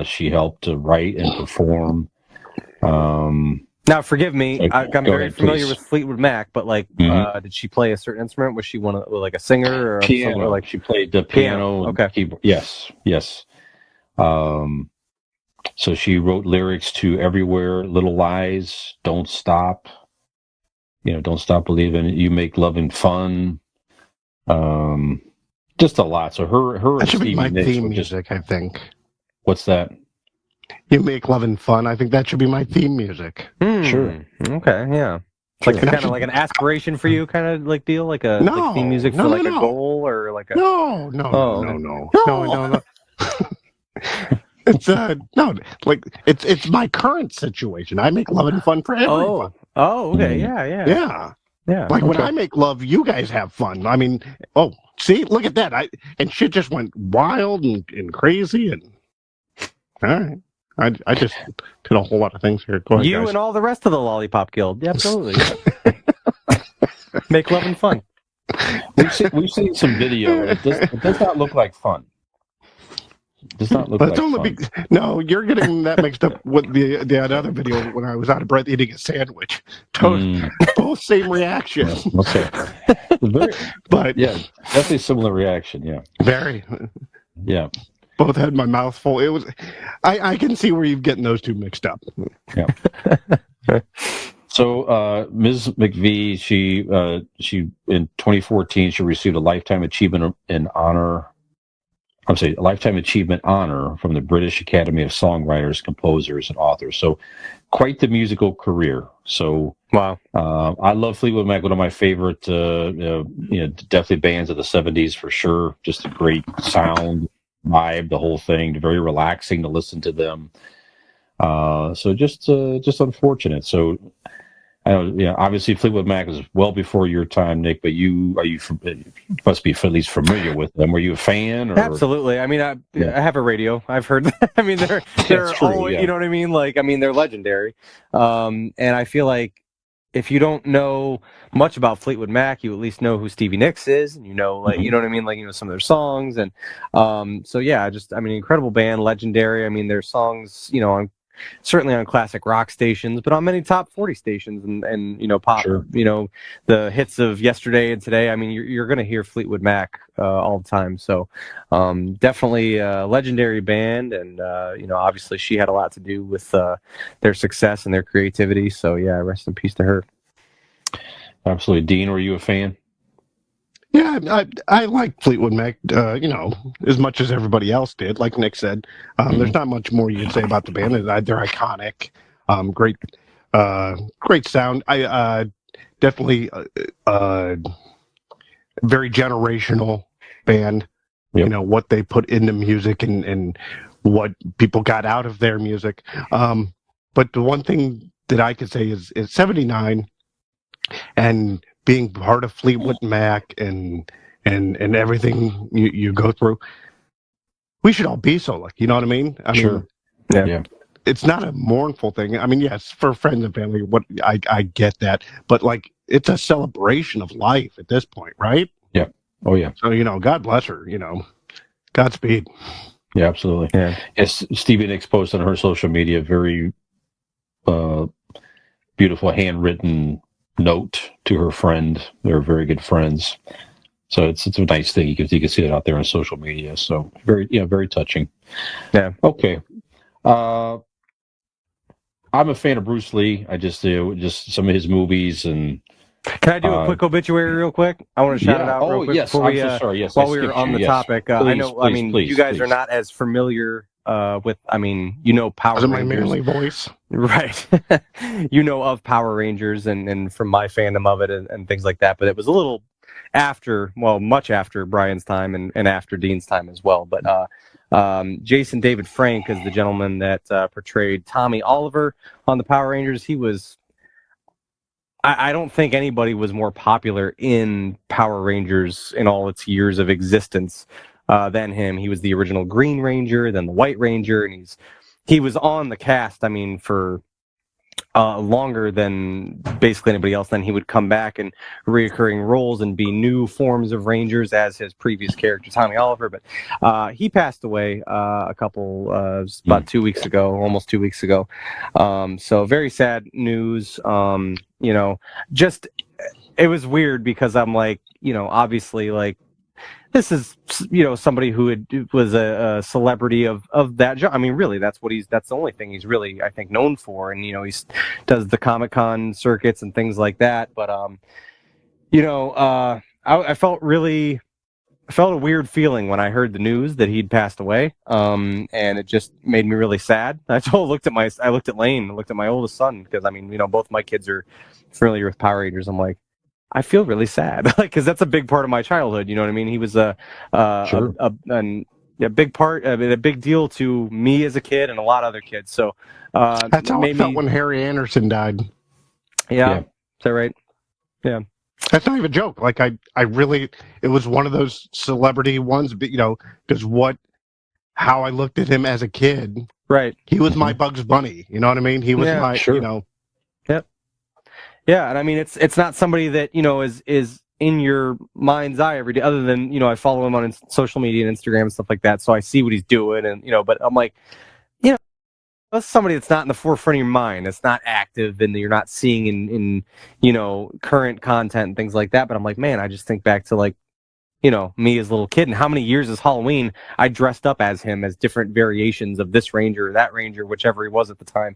she helped to write and perform. Now, forgive me, I'm very familiar please. with Fleetwood Mac, but did she play a certain instrument? Was she like a singer or Piano? Or like she played the piano. Okay. Keyboard. Yes. So she wrote lyrics to "Everywhere," "Little Lies," "Don't Stop." "Don't Stop Believing," "You Make Loving Fun." Just a lot. So her That and should be Stevie my Nicks theme were just. music, I think. What's that? You make loving fun. I think that should be my theme music. Sure. Okay. Yeah. Sure. Like kind of like an aspiration for you, kind of like deal, like a like theme music for no, like no. a goal or like a. No. It's it's my current situation. I make love and fun for everyone. Oh, okay, yeah. Like when I make love, you guys have fun. I mean, see, look at that. And shit just went wild and crazy and all right. I just did a whole lot of things here. Go ahead, You guys. and all the rest of the Lollipop Guild. Yeah, absolutely. Make love and fun. We've seen some video. It does not look like fun. It does not look But like it's only fun. no, you're getting that mixed up with the other video when I was out of breath eating a sandwich. Both same reaction. Okay. But yeah, definitely similar reaction. Yeah. Very. Yeah. Both had my mouth full. It was. I can see where you're getting those two mixed up. Yeah. So, Ms. McVie, she in 2014 she received a lifetime achievement honor from the British Academy of Songwriters, Composers, and Authors. So, quite the musical career. So, wow. I love Fleetwood Mac. One of my favorite, definitely bands of the '70s for sure. Just a great sound, vibe, the whole thing. Very relaxing to listen to them. So just unfortunate. So, I don't. Obviously Fleetwood Mac was well before your time, Nick. But you must be at least familiar with them. Were you a fan? Or? Absolutely. I mean, I have a radio. I've heard that. I mean, they're true, always, yeah. you know what I mean? Like, I mean, they're legendary. And I feel like if you don't know much about Fleetwood Mac, you at least know who Stevie Nicks is, and you know, like, you know what I mean, like, you know, some of their songs, and so yeah, I mean, incredible band, legendary. I mean, their songs, you know, certainly on classic rock stations, but on many top 40 stations, and you know, pop, Sure. you know, the hits of yesterday and today. I mean, you're going to hear Fleetwood Mac all the time. So definitely a legendary band, and you know, obviously she had a lot to do with their success and their creativity. So yeah, rest in peace to her. Absolutely. Dean, were you a fan? Yeah, I like Fleetwood Mac, you know, as much as everybody else did. Like Nick said, there's not much more you can say about the band. They're iconic, great, great sound. I definitely very generational band. Yep. You know what they put into music and what people got out of their music. But the one thing that I could say is '79 and being part of Fleetwood Mac and everything you go through, we should all be so lucky. You know what I mean? I Sure. mean, Yeah. it's not a mournful thing. I mean, yes, for friends and family, what I get that, but like it's a celebration of life at this point, right? Yeah. Oh yeah. So you know, God bless her. You know, Godspeed. Yeah, absolutely. Yeah. Yes, Stevie Nicks posted on her social media a very beautiful handwritten note to her friend. They're very good friends. So it's a nice thing. You can see it out there on social media. So very touching. Yeah. Okay. I'm a fan of Bruce Lee. I just some of his movies and. Can I do a quick obituary real quick? I want to shout it out real quick yes. before I'm we, so sorry. Yes, while we were on the topic. I know, I mean, you guys are not as familiar with, I mean, you know, Power Was it my Rangers. manly voice? Right. You know of Power Rangers and from my fandom of it and things like that. But it was a little much after Brian's time and after Dean's time as well. But Jason David Frank is the gentleman that portrayed Tommy Oliver on the Power Rangers. He was... I don't think anybody was more popular in Power Rangers in all its years of existence than him. He was the original Green Ranger, then the White Ranger, and he was on the cast, I mean, for longer than basically anybody else. Then he would come back in reoccurring roles and be new forms of Rangers as his previous character, Tommy Oliver. But he passed away about 2 weeks ago, almost 2 weeks ago. So very sad news. You know, just it was weird because I'm like, you know, obviously, like, this is, you know, somebody who was a celebrity of that genre. I mean, really, that's the only thing he's really, I think, known for. And, you know, he does the Comic-Con circuits and things like that. But, you know, I felt a weird feeling when I heard the news that he'd passed away. And it just made me really sad. I looked at Lane, looked at my oldest son, because, I mean, you know, both my kids are familiar with Power Rangers. I'm like, I feel really sad, because that's a big part of my childhood. You know what I mean? He was a big part, a big deal to me as a kid and a lot of other kids. So That's how I felt when Harry Anderson died. Yeah. Is that right? Yeah. That's not even a joke. Like I really, it was one of those celebrity ones, but you know, because how I looked at him as a kid. Right. He was my Bugs Bunny. You know what I mean? He was you know. Yep. Yeah, and I mean, it's not somebody that, you know, is in your mind's eye every day, other than, you know, I follow him on social media and Instagram and stuff like that, so I see what he's doing, and, you know, but I'm like, you know, that's somebody that's not in the forefront of your mind, that's not active, and you're not seeing in you know, current content and things like that. But I'm like, man, I just think back to, like, you know, me as a little kid, and how many years as Halloween I dressed up as him, as different variations of this Ranger or that Ranger, whichever he was at the time.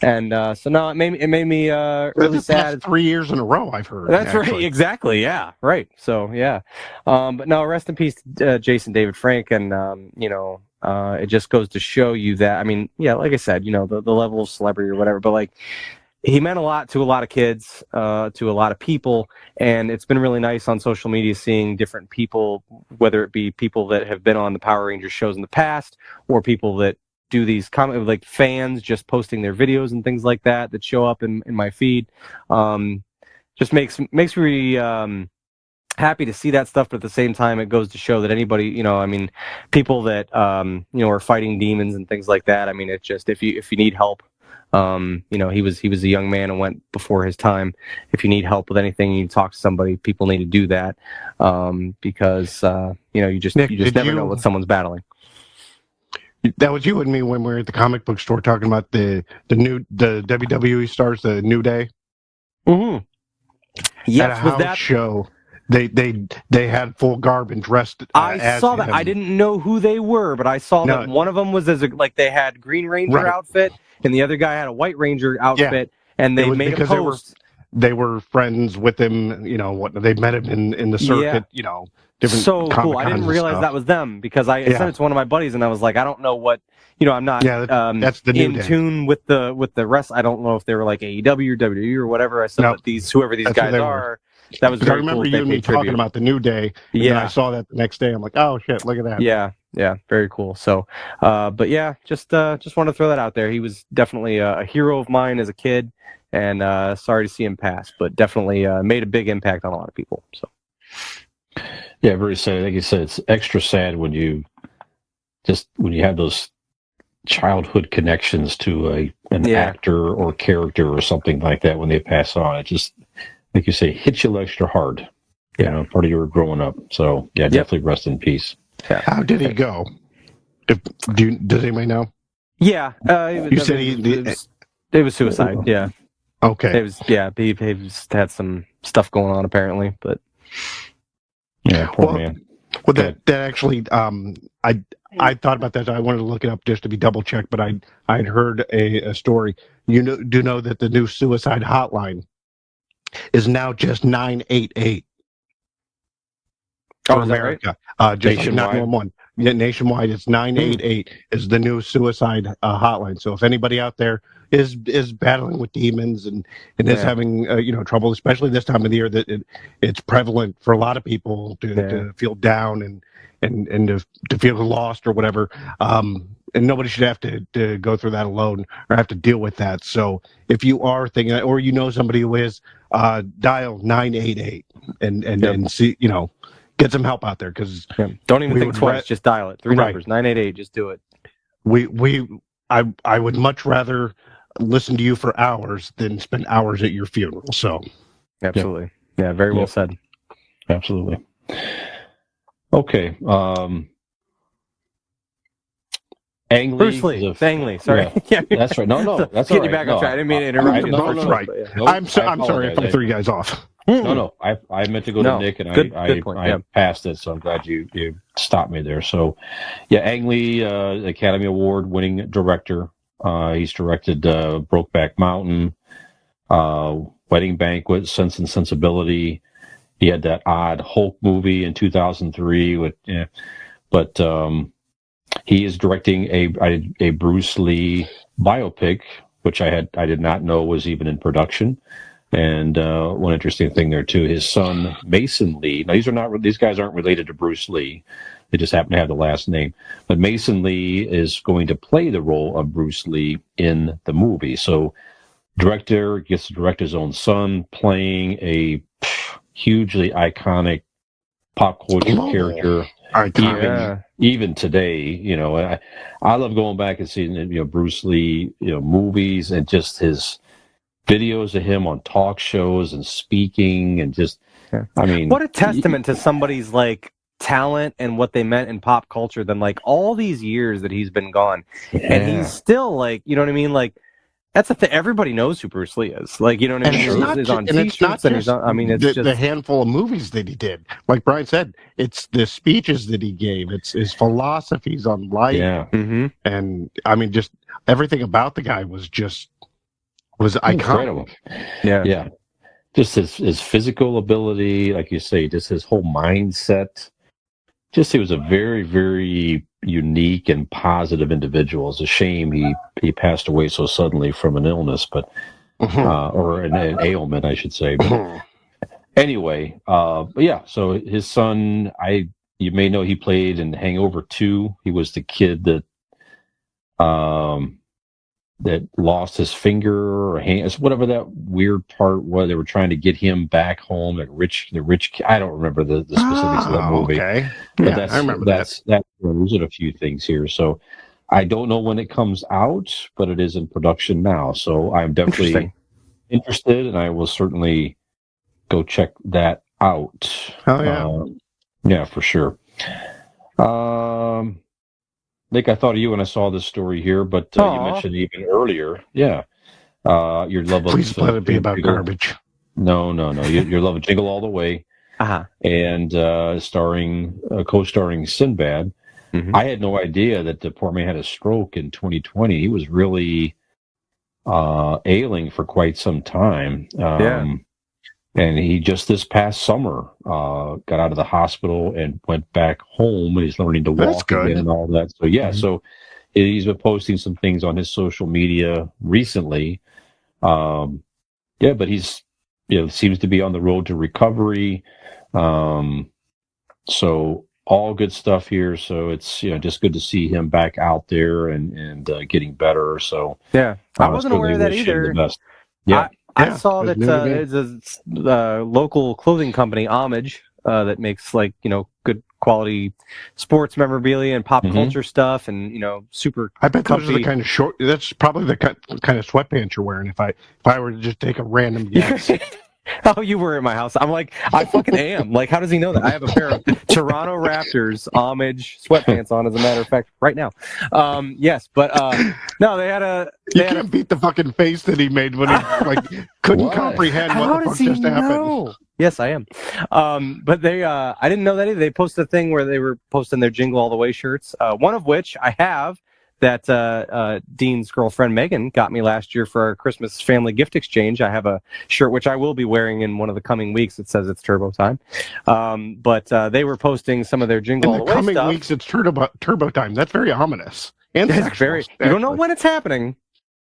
And so no, it made me really sad. 3 years in a row, I've heard. That's actually right, exactly, yeah, right. So yeah, but no, rest in peace, Jason David Frank, and you know, it just goes to show you that, I mean, yeah, like I said, you know, the level of celebrity or whatever, but like, he meant a lot to a lot of kids, to a lot of people, and it's been really nice on social media seeing different people, whether it be people that have been on the Power Rangers shows in the past, or people that do these like fans just posting their videos and things like that show up in my feed. Just makes me happy to see that stuff, but at the same time, it goes to show that anybody, you know, I mean, people that you know, are fighting demons and things like that. I mean, it's just, if you need help, He was a young man and went before his time. If you need help with anything, you need to talk to somebody. People need to do that because you just Nick, never know what someone's battling. That was you and me when we were at the comic book store talking about the WWE stars, the New Day. Mm-hmm. Yes, at a house show. They had full garb and dressed. I saw that. Him. I didn't know who they were, but I saw that one of them was they had Green Ranger outfit, and the other guy had a White Ranger outfit, and they made a post. They were friends with him. They met him in the circuit. Different. So cool. I didn't realize that was them because I sent it to one of my buddies, and I was like, I don't know what. I'm not that's the in tune with the rest. I don't know if they were like AEW or WWE or whatever. I said that whoever these guys are. That was very I remember cool. you and me talking about the New Day. And then I saw that the next day. I'm like, oh shit, look at that. Yeah, very cool. So, but yeah, just want to throw that out there. He was definitely a hero of mine as a kid, and sorry to see him pass, but definitely made a big impact on a lot of people. So, yeah, very sad. Like you said, it's extra sad when you have those childhood connections to an actor or character or something like that when they pass on. It just, like you say, hits you extra hard. Part of your growing up. So definitely rest in peace. Yeah. How did he go? Does anybody know? Yeah, you said it was suicide. Yeah. Okay. It was he just had some stuff going on apparently, but poor man. Well, that actually, I thought about that. I wanted to look it up just to be double checked, but I'd heard a story. Do know that the new suicide hotline is now just 988 for America. Right? Just like 911. Yeah, nationwide, it's 988 is the new suicide hotline. So if anybody out there is battling with demons and is having trouble, especially this time of the year, that it's prevalent for a lot of people to feel down and to feel lost or whatever. And nobody should have to go through that alone or have to deal with that. So if you are thinking that, or somebody who is, dial 988 and see, get some help out there because don't even think twice. Just dial it. 3 numbers, 988. Just do it. I would much rather listen to you for hours than spend hours at your funeral. So absolutely, very well said. Absolutely. Okay. Ang Lee. Bruce Lee. Ang Lee. Sorry. Yeah, that's right. No, that's all right. You back on track. I didn't mean to interrupt you. That's right. I'm sorry if I threw you guys off. No. I meant to go to Nick, and good point. I passed it, so I'm glad you stopped me there. So, Ang Lee, Academy Award winning director. He's directed Brokeback Mountain, Wedding Banquet, Sense and Sensibility. He had that odd Hulk movie in 2003. But he is directing a Bruce Lee biopic, which I did not know was even in production. And one interesting thing there too, his son Mason Lee. Now these guys aren't related to Bruce Lee; they just happen to have the last name. But Mason Lee is going to play the role of Bruce Lee in the movie. So, director gets to direct his own son playing a hugely iconic pop culture character. Even today, I love going back and seeing Bruce Lee, movies and just his videos of him on talk shows and speaking and just, what a testament to somebody's talent and what they meant in pop culture than all these years that he's been gone, and he's still you know what I mean? That's the thing. Everybody knows who Bruce Lee is. You know what I mean? He's on T-shirts and he's on. It's just the handful of movies that he did. Like Brian said, it's the speeches that he gave. It's his philosophies on life. Yeah. Mm-hmm. And just everything about the guy was iconic. Incredible. Yeah. Just his physical ability, like you say, just his whole mindset. Just he was a very, very unique and positive individual. It's a shame he passed away so suddenly from an illness, but or an ailment, I should say. But anyway, so his son, you may know he played in Hangover 2. He was the kid that lost his finger or hand, whatever that weird part was. They were trying to get him back home. The rich. I don't remember the specifics of that movie. Okay, but I remember that. Those are a few things here. So, I don't know when it comes out, but it is in production now. So I'm definitely interested, and I will certainly go check that out. Oh, yeah. Yeah, for sure. Nick, I thought of you when I saw this story here, but you mentioned even earlier. Yeah. Your love of Please let it be about garbage. No. Your love of Jingle All the Way. Uh-huh. And co-starring Sinbad. Mm-hmm. I had no idea that the poor man had a stroke in 2020. He was really ailing for quite some time. And he just this past summer got out of the hospital and went back home. And he's learning to walk again and all that. So so he's been posting some things on his social media recently. But he's seems to be on the road to recovery. So all good stuff here. So it's just good to see him back out there and getting better. So I wasn't aware of that either. I saw that it's a local clothing company, Homage, that makes good quality sports memorabilia and pop culture stuff, and super. I bet those are the kind of short. That's probably the kind of sweatpants you're wearing. If I were to just take a random guess. Oh, you were at my house. I'm like, I fucking am. Like, how does he know that? I have a pair of Toronto Raptors homage sweatpants on, as a matter of fact, right now. Yes, but no, they had a. You can't beat the fucking face that he made when he couldn't comprehend what the fuck just happened. Yes, I am. But they, I didn't know that either. They posted a thing where they were posting their Jingle All the Way shirts. One of which I have. That Dean's girlfriend Megan got me last year for our Christmas family gift exchange. I have a shirt which I will be wearing in one of the coming weeks. It says it's Turbo Time. But they were posting some of their Jingle All the Way stuff. In the coming weeks, it's Turbo Time. That's very ominous. And you don't know when it's happening.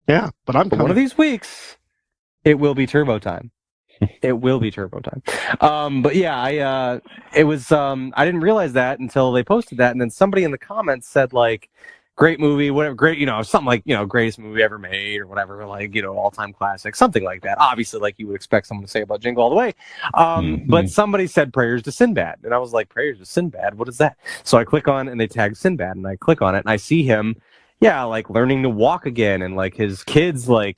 Yeah, but one of these weeks, it will be Turbo Time. It will be Turbo Time. But yeah, it was. I didn't realize that until they posted that, and then somebody in the comments said great movie, whatever, great, something like, greatest movie ever made or whatever, all-time classic, something like that. Obviously, like you would expect someone to say about Jingle All the Way. But somebody said prayers to Sinbad. And I was like, prayers to Sinbad? What is that? So I click on, and they tag Sinbad, and I click on it, and I see him, learning to walk again, and his kids, giving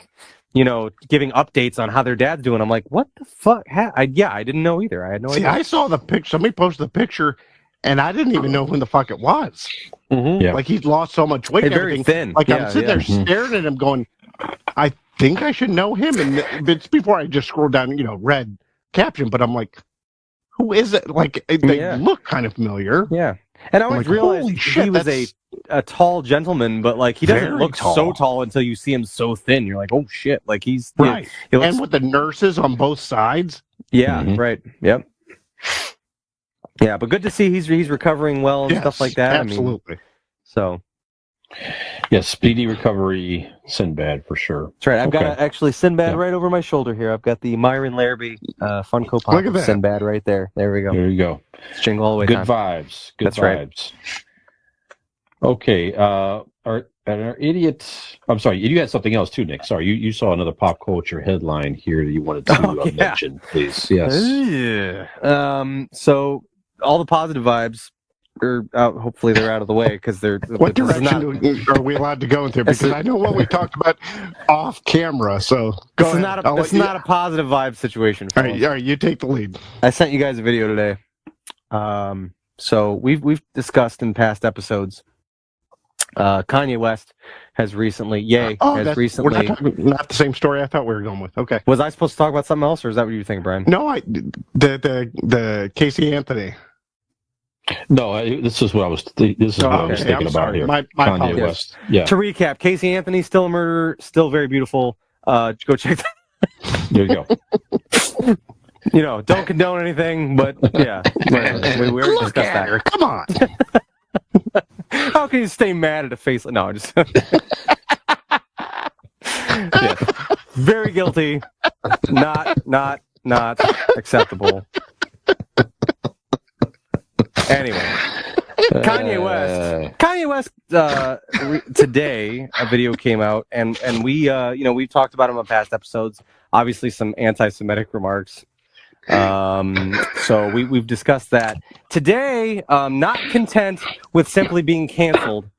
updates on how their dad's doing. I'm like, what the fuck? I didn't know either. I had no idea. I saw the picture. Somebody posted the picture, and I didn't even know when the fuck it was. Mm-hmm. Yeah. He's lost so much weight and very thin. I'm sitting there staring at him going, I think I should know him. And it's before I just scrolled down, read caption, but I'm like, who is it? They look kind of familiar. Yeah. And I always realized he was a tall gentleman, but he doesn't look so tall until you see him so thin. You're like, oh shit. He's right. And with the nurses on both sides. Yeah, right. Yep. Yeah, but good to see he's recovering well and stuff like that. Absolutely. Yes, speedy recovery, Sinbad for sure. That's right. I've got actually Sinbad right over my shoulder here. I've got the Myron Larrabee Funko Pop of Sinbad right there. There we go. There you go. It's Jingle All the Way. Good vibes. Good vibes. Right. Okay. Our idiot. I'm sorry. You had something else too, Nick. Sorry, you saw another pop culture headline here that you wanted to mention, please. Yes. So. All the positive vibes are out. Hopefully they're out of the way because they're. What direction are we allowed to go into? Because I know what we talked about off camera. So this is not a positive vibe situation. All right, you take the lead. I sent you guys a video today. So we've discussed in past episodes. Kanye West has recently. Not the same story I thought we were going with. Okay. Was I supposed to talk about something else, or is that what you think, Brian? No, the Casey Anthony. No, this is what I was. This is what I was thinking about here. My Kanye West. Yeah. To recap, Casey Anthony still a murderer, still very beautiful. Go check that. There you go. Don't condone anything, but yeah, we already discussed that. Come on. How can you stay mad at a face? No, just very guilty. Not acceptable. Anyway, Kanye West. Today, a video came out, and we we've talked about him on past episodes. Obviously, some anti-Semitic remarks. So we've discussed that today. Not content with simply being canceled,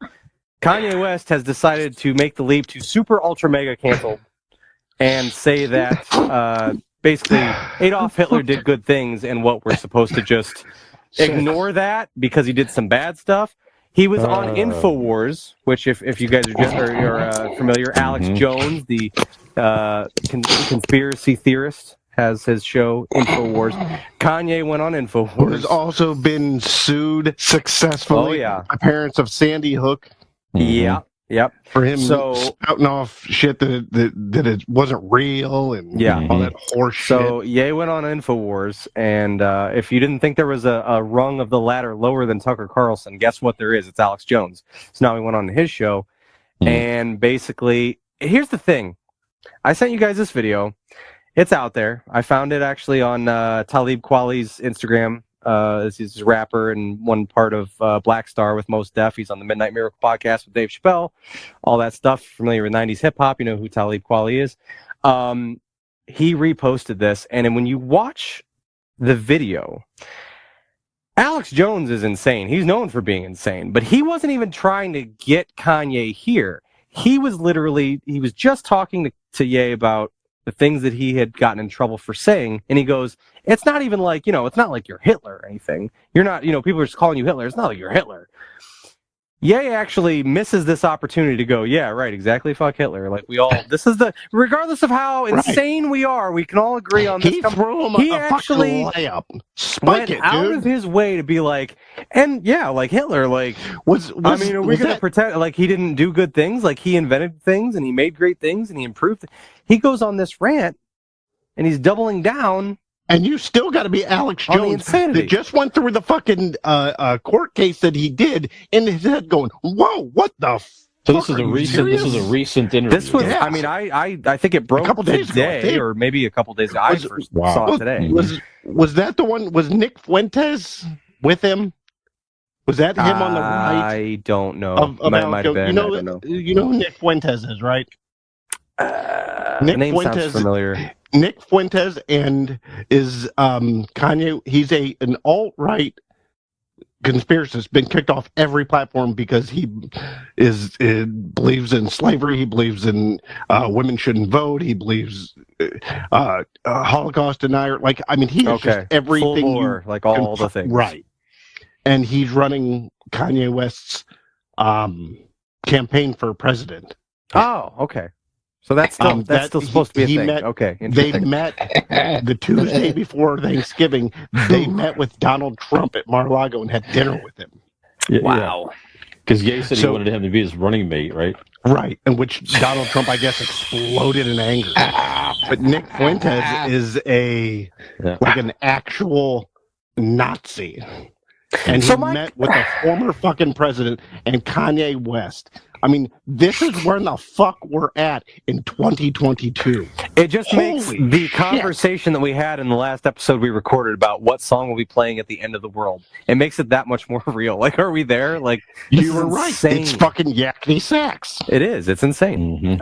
Kanye West has decided to make the leap to super ultra mega cancel and say that basically Adolf Hitler did good things, and what we're supposed to just ignore that because he did some bad stuff. He was on InfoWars, which if you guys are familiar, Alex Jones, the conspiracy theorist, has his show InfoWars. Kanye went on InfoWars. Who has also been sued successfully by parents of Sandy Hook. Yeah. Yep. For him spouting off shit that it wasn't real and all that horse shit. So Ye went on InfoWars, and if you didn't think there was a rung of the ladder lower than Tucker Carlson, guess what there is? It's Alex Jones. So now he went on his show, and basically, here's the thing. I sent you guys this video. It's out there. I found it actually on Talib Kweli's Instagram. He's a rapper and one part of Black Star with Mos Def. He's on the Midnight Miracle podcast with Dave Chappelle. All that stuff. Familiar with 90s hip hop, you know who Talib Kweli is. He reposted this, and then when you watch the video, Alex Jones is insane. He's known for being insane, but he wasn't even trying to get Kanye here. He was just talking to Ye about the things that he had gotten in trouble for saying, and he goes, it's not even like, it's not like you're Hitler or anything. You're not, people are just calling you Hitler. It's not like you're Hitler. Ye actually misses this opportunity to go, yeah, right, exactly, fuck Hitler. Like, regardless of how insane we are, we can all agree on this. He actually went out of his way to be like, and yeah, like Hitler, like, are we going to pretend like he didn't do good things? Like, he invented things and he made great things and he improved. He goes on this rant and he's doubling down. And you still got to be Alex Jones that just went through the fucking court case that he did in his head, going, "Whoa, what the?" So this is a recent interview. This was, I think it broke a couple days ago, or maybe a couple days ago. I first saw it today. Was that the one? Was Nick Fuentes with him? Was that him on the right? I don't know. Might have been. I don't know. You know who Nick Fuentes is, right? Nick name Fuentes sounds familiar. Nick Fuentes is Kanye. He's an alt-right conspiracist. Been kicked off every platform because he believes in slavery. He believes in women shouldn't vote. He believes Holocaust denier. Like, I mean, he has just everything. Full bore, like all the things, right? And he's running Kanye West's campaign for president. Oh, okay. So that's still supposed to be a thing. They met the Tuesday before Thanksgiving. They met with Donald Trump at Mar-a-Lago and had dinner with him. Wow. Because Ye said he wanted him to be his running mate, right? Right, in which Donald Trump, I guess, exploded in anger. But Nick Fuentes is like an actual Nazi. And he met with a former fucking president and Kanye West. I mean, this is where the fuck we're at in 2022. It just makes the conversation that we had in the last episode we recorded about what song will be playing at the end of the world. It makes it that much more real. Like, are we there? Like, you were right. It's fucking yakety sax. It is. It's insane.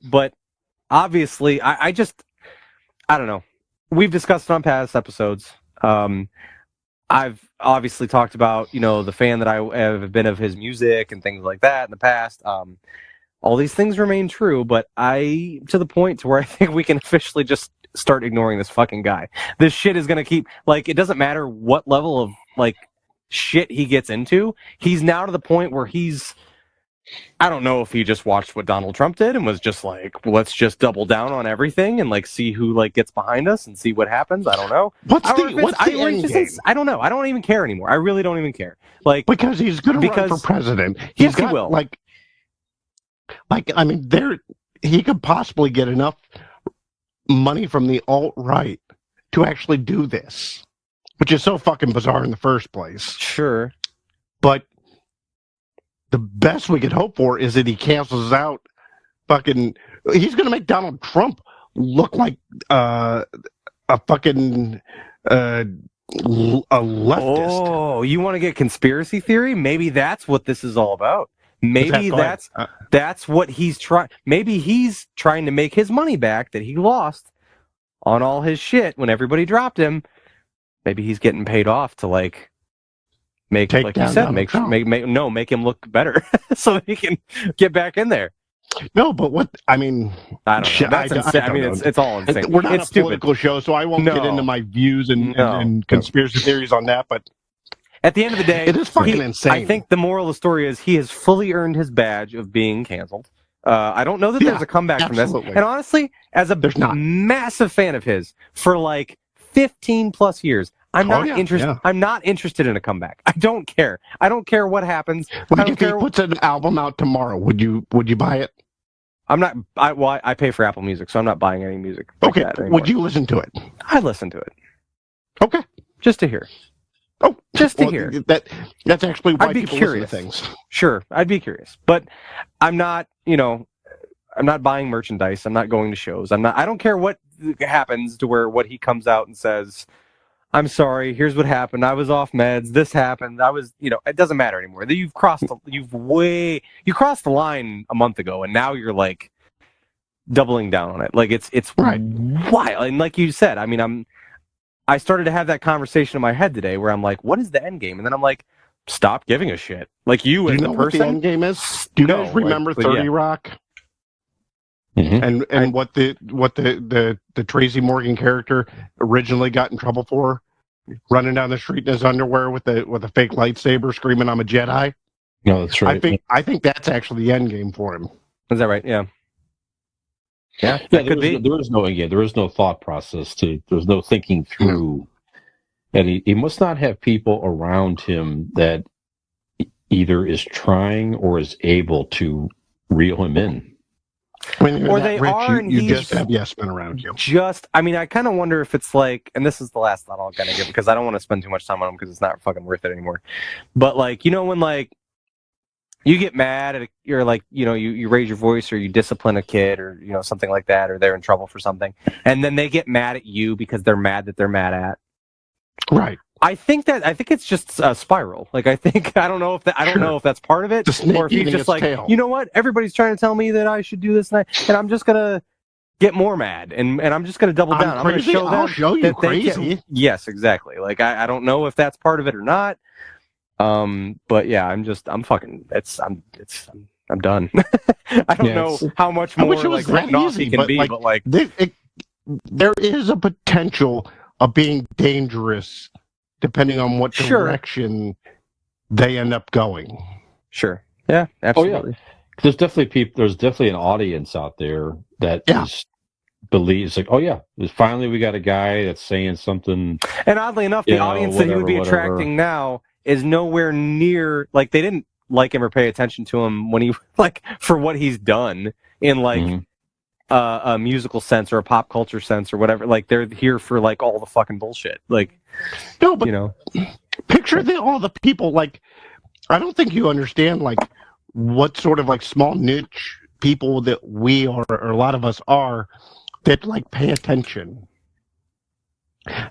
But obviously, I don't know. We've discussed it on past episodes. I've obviously talked about, the fan that I have been of his music and things like that in the past. All these things remain true, but to the point to where I think we can officially just start ignoring this fucking guy. This shit is going to keep, like, it doesn't matter what level of, like, shit he gets into. He's now to the point where I don't know if he just watched what Donald Trump did and was just like, let's just double down on everything and like see who like gets behind us and see what happens. I don't know. What's the end game? I don't know. I don't even care anymore. I really don't even care. Like, because he's going to run for president. He will. Like I mean, he could possibly get enough money from the alt-right to actually do this, which is so fucking bizarre in the first place. Sure. But the best we could hope for is that he cancels out he's going to make Donald Trump look like a fucking a leftist. Oh, you want to get conspiracy theory? Maybe that's what this is all about. Maybe that's what he's trying. Maybe he's trying to make his money back that he lost on all his shit when everybody dropped him. Maybe he's getting paid off to like Make, take like you down said, Donald Trump. make him look better so that he can get back in there. No, but what I mean, I don't know. That's insane. I don't mean, know. it's all insane. We're not it's a stupid. political show, so I won't get into my views and conspiracy theories on that. But at the end of the day, it is fucking insane. I think the moral of the story is he has fully earned his badge of being canceled. I don't know that there's a comeback from this. And honestly, as a massive fan of his for like 15 plus years, I'm not interested. Yeah. I'm not interested in a comeback. I don't care. I don't care what happens. Like if he puts an album out tomorrow, would you buy it? I'm not. I pay for Apple Music, so I'm not buying any music. Like that anymore. Would you listen to it? I listen to it. Okay, just to hear. Oh, just to hear. That's actually why people curious. listen to things. Sure, I'd be curious, but I'm not. I'm not buying merchandise. I'm not going to shows. I don't care what happens to what he comes out and says. I'm sorry. Here's what happened. I was off meds. This happened. It doesn't matter anymore. You crossed the line a month ago, and now you're like doubling down on it. Like it's right. wild. And like you said, I mean, I started to have that conversation in my head today where I'm like, what is the end game? And then I'm like, stop giving a shit. Like you as the person. What the end game is? Do you guys remember 30 Rock? Mm-hmm. And what the Tracy Morgan character originally got in trouble for, running down the street in his underwear with a fake lightsaber, screaming "I'm a Jedi." No, that's right. I think that's actually the end game for him. Is that right? Yeah. Yeah. There is no end game. There is no thought process there's no thinking through, and he must not have people around him that either is trying or is able to reel him in. When you're you just have yes men around you. I kind of wonder if it's like, and this is the last thought I'm gonna give because I don't want to spend too much time on him because it's not fucking worth it anymore. But like, when like you get mad you're like, you raise your voice or you discipline a kid or something like that, or they're in trouble for something, and then they get mad at you because they're mad that they're mad at. Right. I think it's just a spiral. Like I don't know if that's part of it, or if he's just like, tail. You know what? Everybody's trying to tell me that I should do this, and I'm just gonna get more mad, and I'm just gonna double down. I'm gonna show them. I'll show you crazy. Yes, exactly. Like I don't know if that's part of it or not. But yeah, I'm done. I don't know how much more like written off he can be, but like there is a potential of being dangerous. Depending on what direction they end up going. Sure. Yeah, absolutely. Oh, yeah. There's definitely an audience out there that believes like, oh yeah, finally we got a guy that's saying something. And oddly enough, the audience that he would be attracting now is nowhere near, like they didn't like him or pay attention to him when he like for what he's done in like a musical sense or a pop culture sense or whatever. Like they're here for like all the fucking bullshit. Like no, but picture all the people like I don't think you understand like what sort of like small niche people that we are or a lot of us are that like pay attention.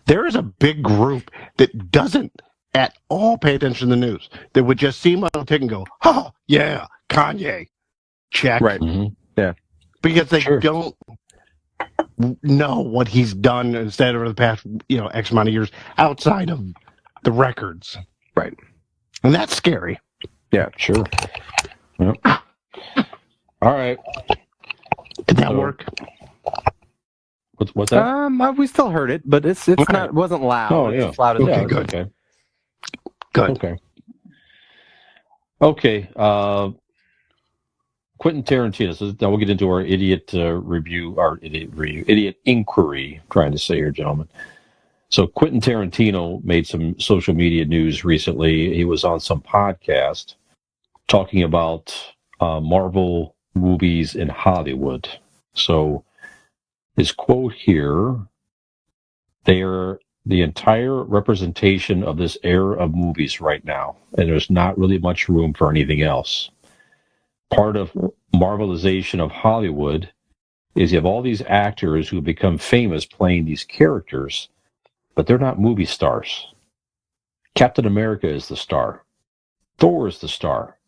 There is a big group that doesn't at all pay attention to the news. That would just see my tick and go, oh yeah, Kanye. Check. Right. Mm-hmm. Yeah. Because they don't know what he's done instead of the past, X amount of years outside of the records. Right. And that's scary. Yeah, sure. Yep. All right. Did that work? What's that? We still heard it, but it's not. It wasn't loud. Oh, yeah. It's loud as okay, good. Okay. Good. Okay. Quentin Tarantino. So now we'll get into our idiot inquiry. I'm trying to say here, gentlemen. So Quentin Tarantino made some social media news recently. He was on some podcast talking about Marvel movies in Hollywood. So his quote here: "They are the entire representation of this era of movies right now, and there's not really much room for anything else. Part of Marvelization of Hollywood is you have all these actors who become famous playing these characters, but they're not movie stars. Captain America is the star. Thor is the star.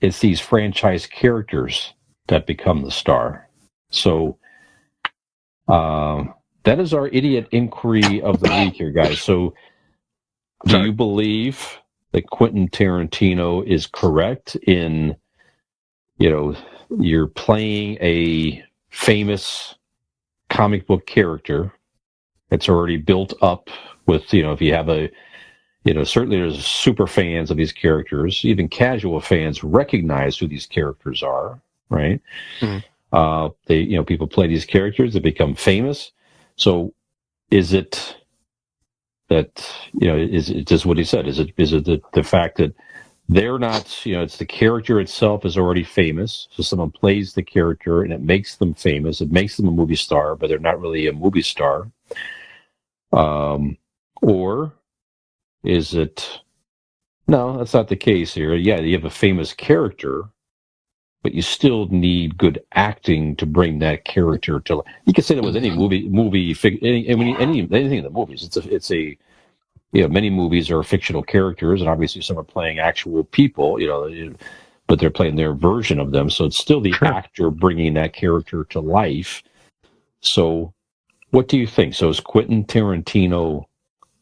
It's these franchise characters that become the star." So that is our idiot inquiry of the week here, guys. So do you believe that Quentin Tarantino is correct in, you're playing a famous comic book character that's already built up with, if you have certainly there's super fans of these characters, even casual fans recognize who these characters are, right? Mm-hmm. People play these characters, they become famous. So is it that, is it just what he said? Is it the fact that they're not, it's the character itself is already famous. So someone plays the character and it makes them famous. It makes them a movie star, but they're not really a movie star. Or is it, no, that's not the case here. Yeah, you have a famous character, but you still need good acting to bring that character to life. You can say that with any anything in the movies. It's a many movies are fictional characters, and obviously some are playing actual people, but they're playing their version of them. So it's still the actor bringing that character to life. So what do you think? So is Quentin Tarantino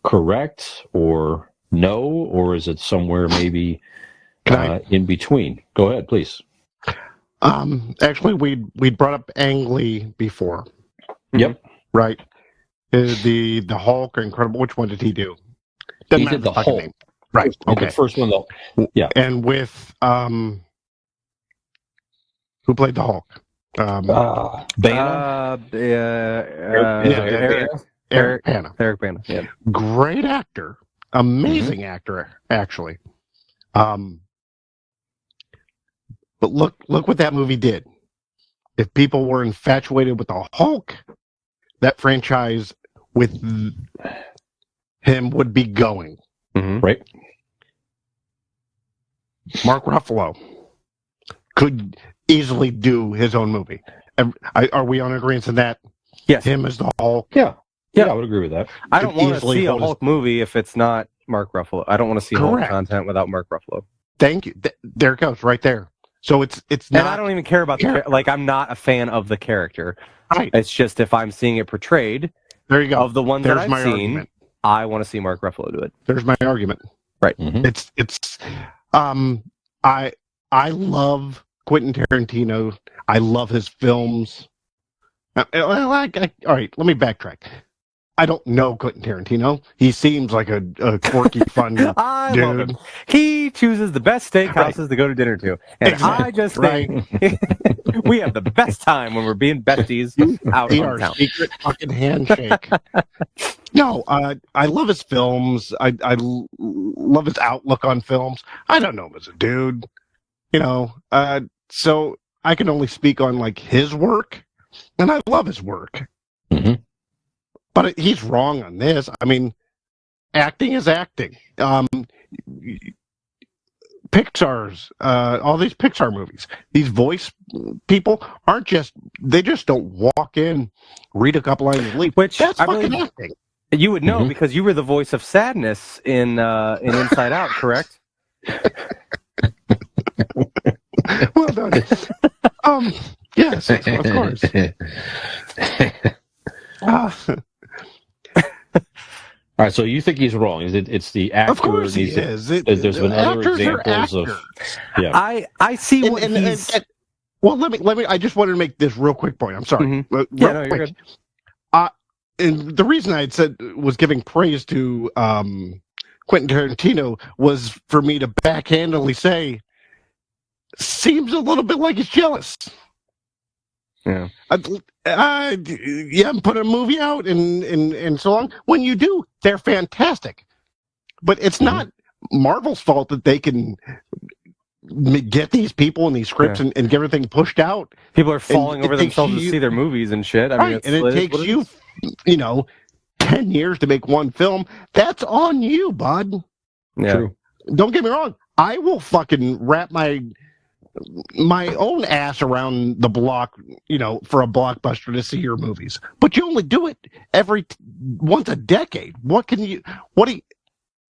correct or no, or is it somewhere maybe in between? Go ahead, please. Actually, we brought up Ang Lee before. Yep. Right. The Hulk, Incredible. Which one did he do? Doesn't he did the Hulk. Name. Right. Okay. The first one, though. Yeah. And with who played the Hulk? Bana. Eric Bana. Eric Bana. Yeah. Great actor. Amazing actor, actually. But look what that movie did. If people were infatuated with the Hulk, that franchise with him would be going. Mm-hmm. Right. Mark Ruffalo could easily do his own movie. Are we on agreement in that? Yes. Him as the Hulk? Yeah, I would agree with that. I don't want to see a Hulk movie if it's not Mark Ruffalo. I don't want to see Hulk content without Mark Ruffalo. Thank you. There it goes, right there. So it's not. And I don't even care about I'm not a fan of the character. Right. It's just if I'm seeing it portrayed. There you go. Of the ones that I've seen, argument. I want to see Mark Ruffalo do it. There's my argument. Right. Mm-hmm. I love Quentin Tarantino. I love his films. All right, let me backtrack. I don't know Quentin Tarantino. He seems like a quirky, fun dude. Love him. He chooses the best steakhouses to go to dinner to. And I just think we have the best time when we're being besties out on town. Secret fucking handshake. No, I love his films. I love his outlook on films. I don't know him as a dude. So I can only speak on like his work, and I love his work. Mm-hmm. But he's wrong on this. I mean, acting is acting. Pixar's, all these Pixar movies, these voice people they just don't walk in, read a couple lines and leave. Which that's fucking acting. You would know because you were the voice of sadness in Inside Out, correct? Well done. Yes, of course. All right, so you think he's wrong? It's the actor? Of course he is. There's been other examples of. Yeah, I see what he's. Well, let me. I just wanted to make this real quick point. I'm sorry. Mm-hmm. You're good. And the reason I had said was giving praise to Quentin Tarantino was for me to backhandedly say, seems a little bit like he's jealous. Yeah. You haven't put a movie out in so long. When you do, they're fantastic. But it's not Marvel's fault that they can get these people and these scripts and get everything pushed out. People are falling over themselves to see their movies and shit. I mean, it takes you, 10 years to make one film. That's on you, bud. Yeah. True. Don't get me wrong. I will fucking wrap my own ass around the block, for a blockbuster to see your movies. But you only do it once a decade.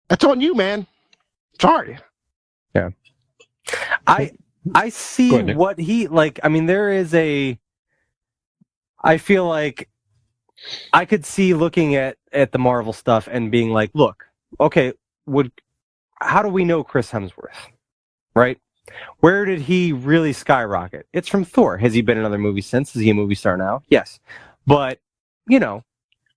That's on you, man. Sorry. Yeah. I see what he like. I mean, there is I feel like I could see looking at the Marvel stuff and being like, look, okay, would how do we know Chris Hemsworth? Right? Where did he really skyrocket? It's from Thor. Has he been in other movies since? Is he a movie star now? Yes. But,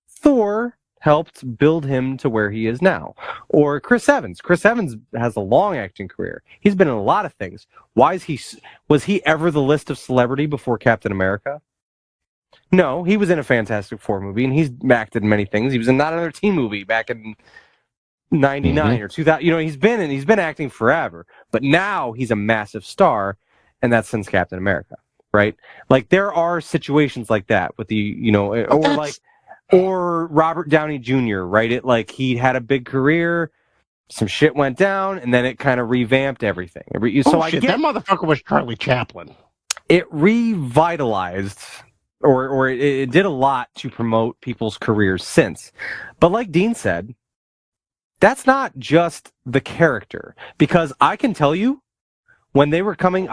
Thor helped build him to where he is now. Or Chris Evans. Chris Evans has a long acting career. He's been in a lot of things. Was he ever the list of celebrity before Captain America? No, he was in a Fantastic Four movie, and he's acted in many things. He was in Not Another Teen Movie back in 99 or 2000. He's been acting forever, but now he's a massive star, and that's since Captain America, right? Like there are situations like that with or Robert Downey Jr., right? He had a big career, some shit went down, and then it kind of revamped everything. That motherfucker was Charlie Chaplin. It revitalized, or it did a lot to promote people's careers since. But like Dean said, that's not just the character, because I can tell you I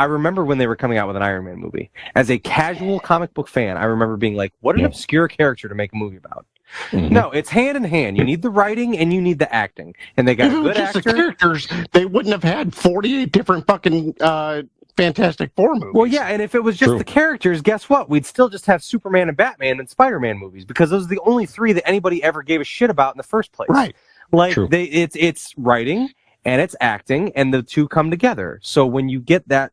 remember when they were coming out with an Iron Man movie. As a casual comic book fan, I remember being like, what an obscure character to make a movie about. Mm-hmm. No, it's hand in hand. You need the writing and you need the acting. And they got a good actor. The characters, they wouldn't have had 48 different fucking Fantastic Four movies. Well, yeah, and if it was just the characters, guess what? We'd still just have Superman and Batman and Spider-Man movies, because those are the only three that anybody ever gave a shit about in the first place. Right. It's writing and it's acting, and the two come together. So when you get that,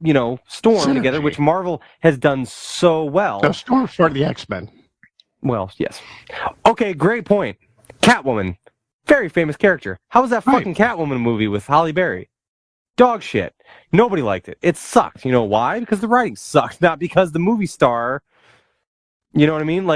storm Synergy together, which Marvel has done so well. So Storm's part of the X-Men. Well, yes. Okay, great point. Catwoman, very famous character. How was that fucking Catwoman movie with Halle Berry? Dog shit. Nobody liked it. It sucked. You know why? Because the writing sucked, not because the movie star. You know what I mean?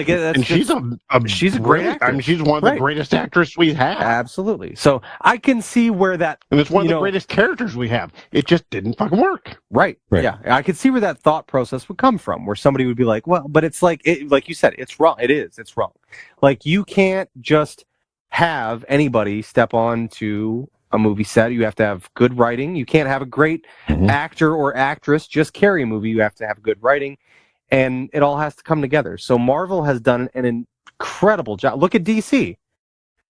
She's a great actress. I mean, she's one of the greatest actresses we have. Absolutely. So I can see where that... And it's one of the greatest characters we have. It just didn't fucking work. Right. Yeah. I could see where that thought process would come from, where somebody would be like, well, but it's like you said, it's wrong. It's wrong. You can't just have anybody step on to a movie set. You have to have good writing. You can't have a great actor or actress just carry a movie. You have to have good writing. And it all has to come together. So Marvel has done an incredible job. Look at DC.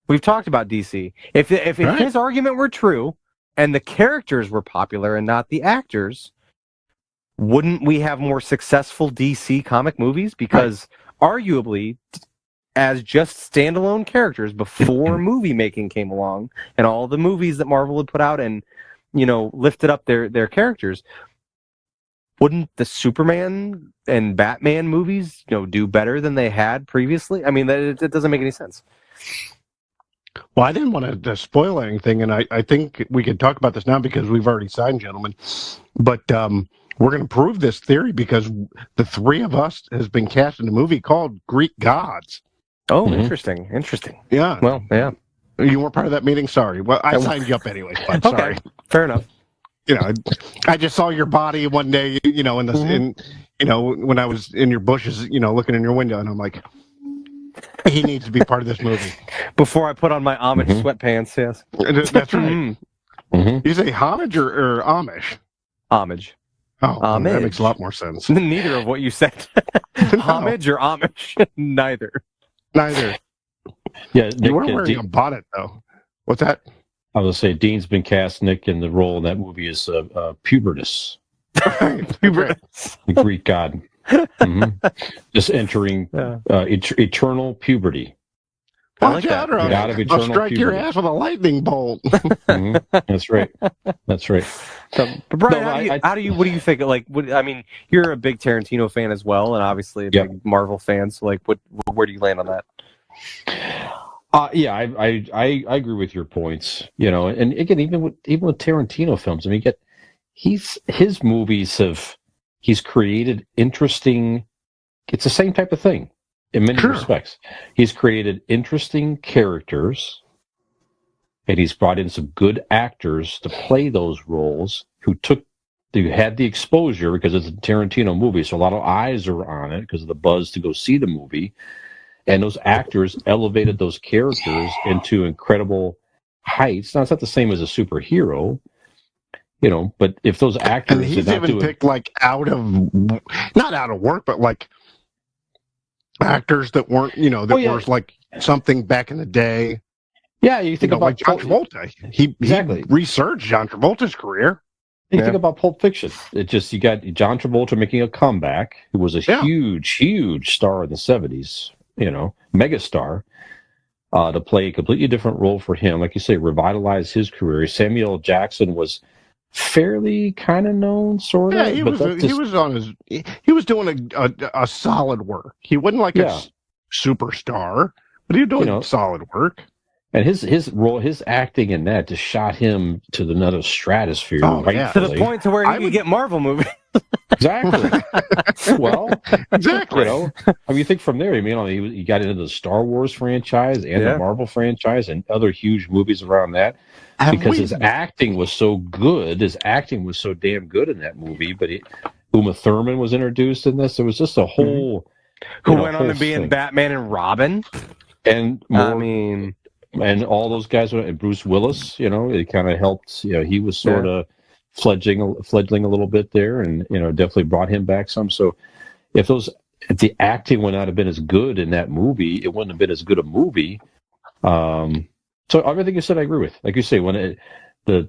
We've talked about DC. If his argument were true, and the characters were popular and not the actors, wouldn't we have more successful DC comic movies? Because arguably, as just standalone characters before movie making came along, and all the movies that Marvel had put out and lifted up their characters, wouldn't the Superman and Batman movies, do better than they had previously? I mean, it doesn't make any sense. Well, I didn't want to spoil anything, and I think we can talk about this now because we've already signed, gentlemen. But we're going to prove this theory because the three of us has been cast in a movie called Greek Gods. Oh, interesting. Yeah. Well, yeah. You weren't part of that meeting? Sorry. Well, I signed you up anyway. But okay. Sorry. Fair enough. I just saw your body one day, when I was in your bushes, looking in your window, and I'm like, he needs to be part of this movie. Before I put on my Amish sweatpants, yes. That's right. You say homage or Amish? Homage. Oh, homage. That makes a lot more sense. Neither of what you said. Homage or Amish? Neither. Yeah, Nick, you weren't wearing a bonnet, though. What's that? I was going to say, Dean's been cast, Nick, in the role in that movie is Pubertus. Pubertus. The Greek god. Just entering eternal puberty. Watch out, or I'll strike your ass with a lightning bolt. That's right. So, but Brian, what do you think? You're a big Tarantino fan as well, and obviously a big Marvel fan. So, where do you land on that? Yeah, I agree with your points. And again, even with Tarantino films, I mean, his movies he's created interesting. It's the same type of thing in many respects. He's created interesting characters, and he's brought in some good actors to play those roles who had the exposure because it's a Tarantino movie, so a lot of eyes are on it because of the buzz to go see the movie. And those actors elevated those characters into incredible heights. Now, it's not the same as a superhero, but if those actors... And he's even picked, not out of work, but, actors that weren't, were, something back in the day, Yeah, you think about like John Travolta. He resurged John Travolta's career. You think about Pulp Fiction. It just, you got John Travolta making a comeback, who was a huge star in the 70s, megastar, to play a completely different role for him. Like you say, revitalize his career. Samuel Jackson was fairly kind of known, sort of. Yeah, he was doing a solid work. He wasn't like a superstar, but he was doing solid work. And his role, his acting in that just shot him to another stratosphere. To the point to where he could get Marvel movies. Exactly. Well, exactly. You think from there, he got into the Star Wars franchise and the Marvel franchise and other huge movies around that because his acting was so good. His acting was so damn good in that movie. But Uma Thurman was introduced in this. It was just a whole. Who went on to be in Batman and Robin, and more, and all those guys, and Bruce Willis, it kind of helped. He was sort of fledgling a little bit there, and definitely brought him back some. So if the acting would not have been as good in that movie, it wouldn't have been as good a movie. So everything you said, I agree with. Like you say, when I felt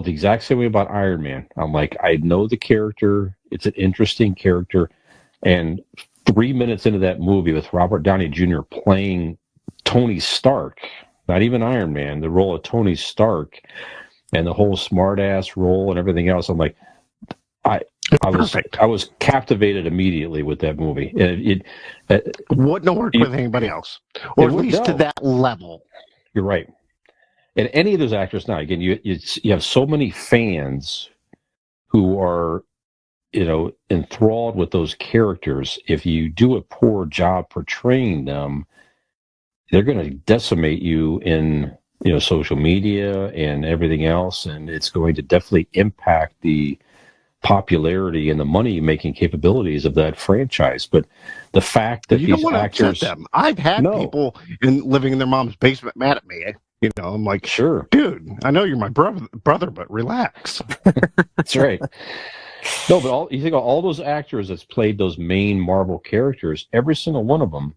the exact same way about Iron Man. I'm like, I know the character; it's an interesting character, and 3 minutes into that movie with Robert Downey Jr. playing Tony Stark, not even Iron Man, the role of Tony Stark, and the whole smart-ass role and everything else, I'm like, I was captivated immediately with that movie. And it wouldn't have worked with anybody else, or at least to that level. You're right. And any of those actors now, again, you have so many fans who are enthralled with those characters. If you do a poor job portraying them, they're going to decimate you in social media and everything else, and it's going to definitely impact the popularity and the money making capabilities of that franchise. But the fact that these actors, I've had people living in their mom's basement mad at me. I'm like, sure, dude, I know you're my brother, but relax. That's right. No, but you think of all those actors that's played those main Marvel characters, every single one of them,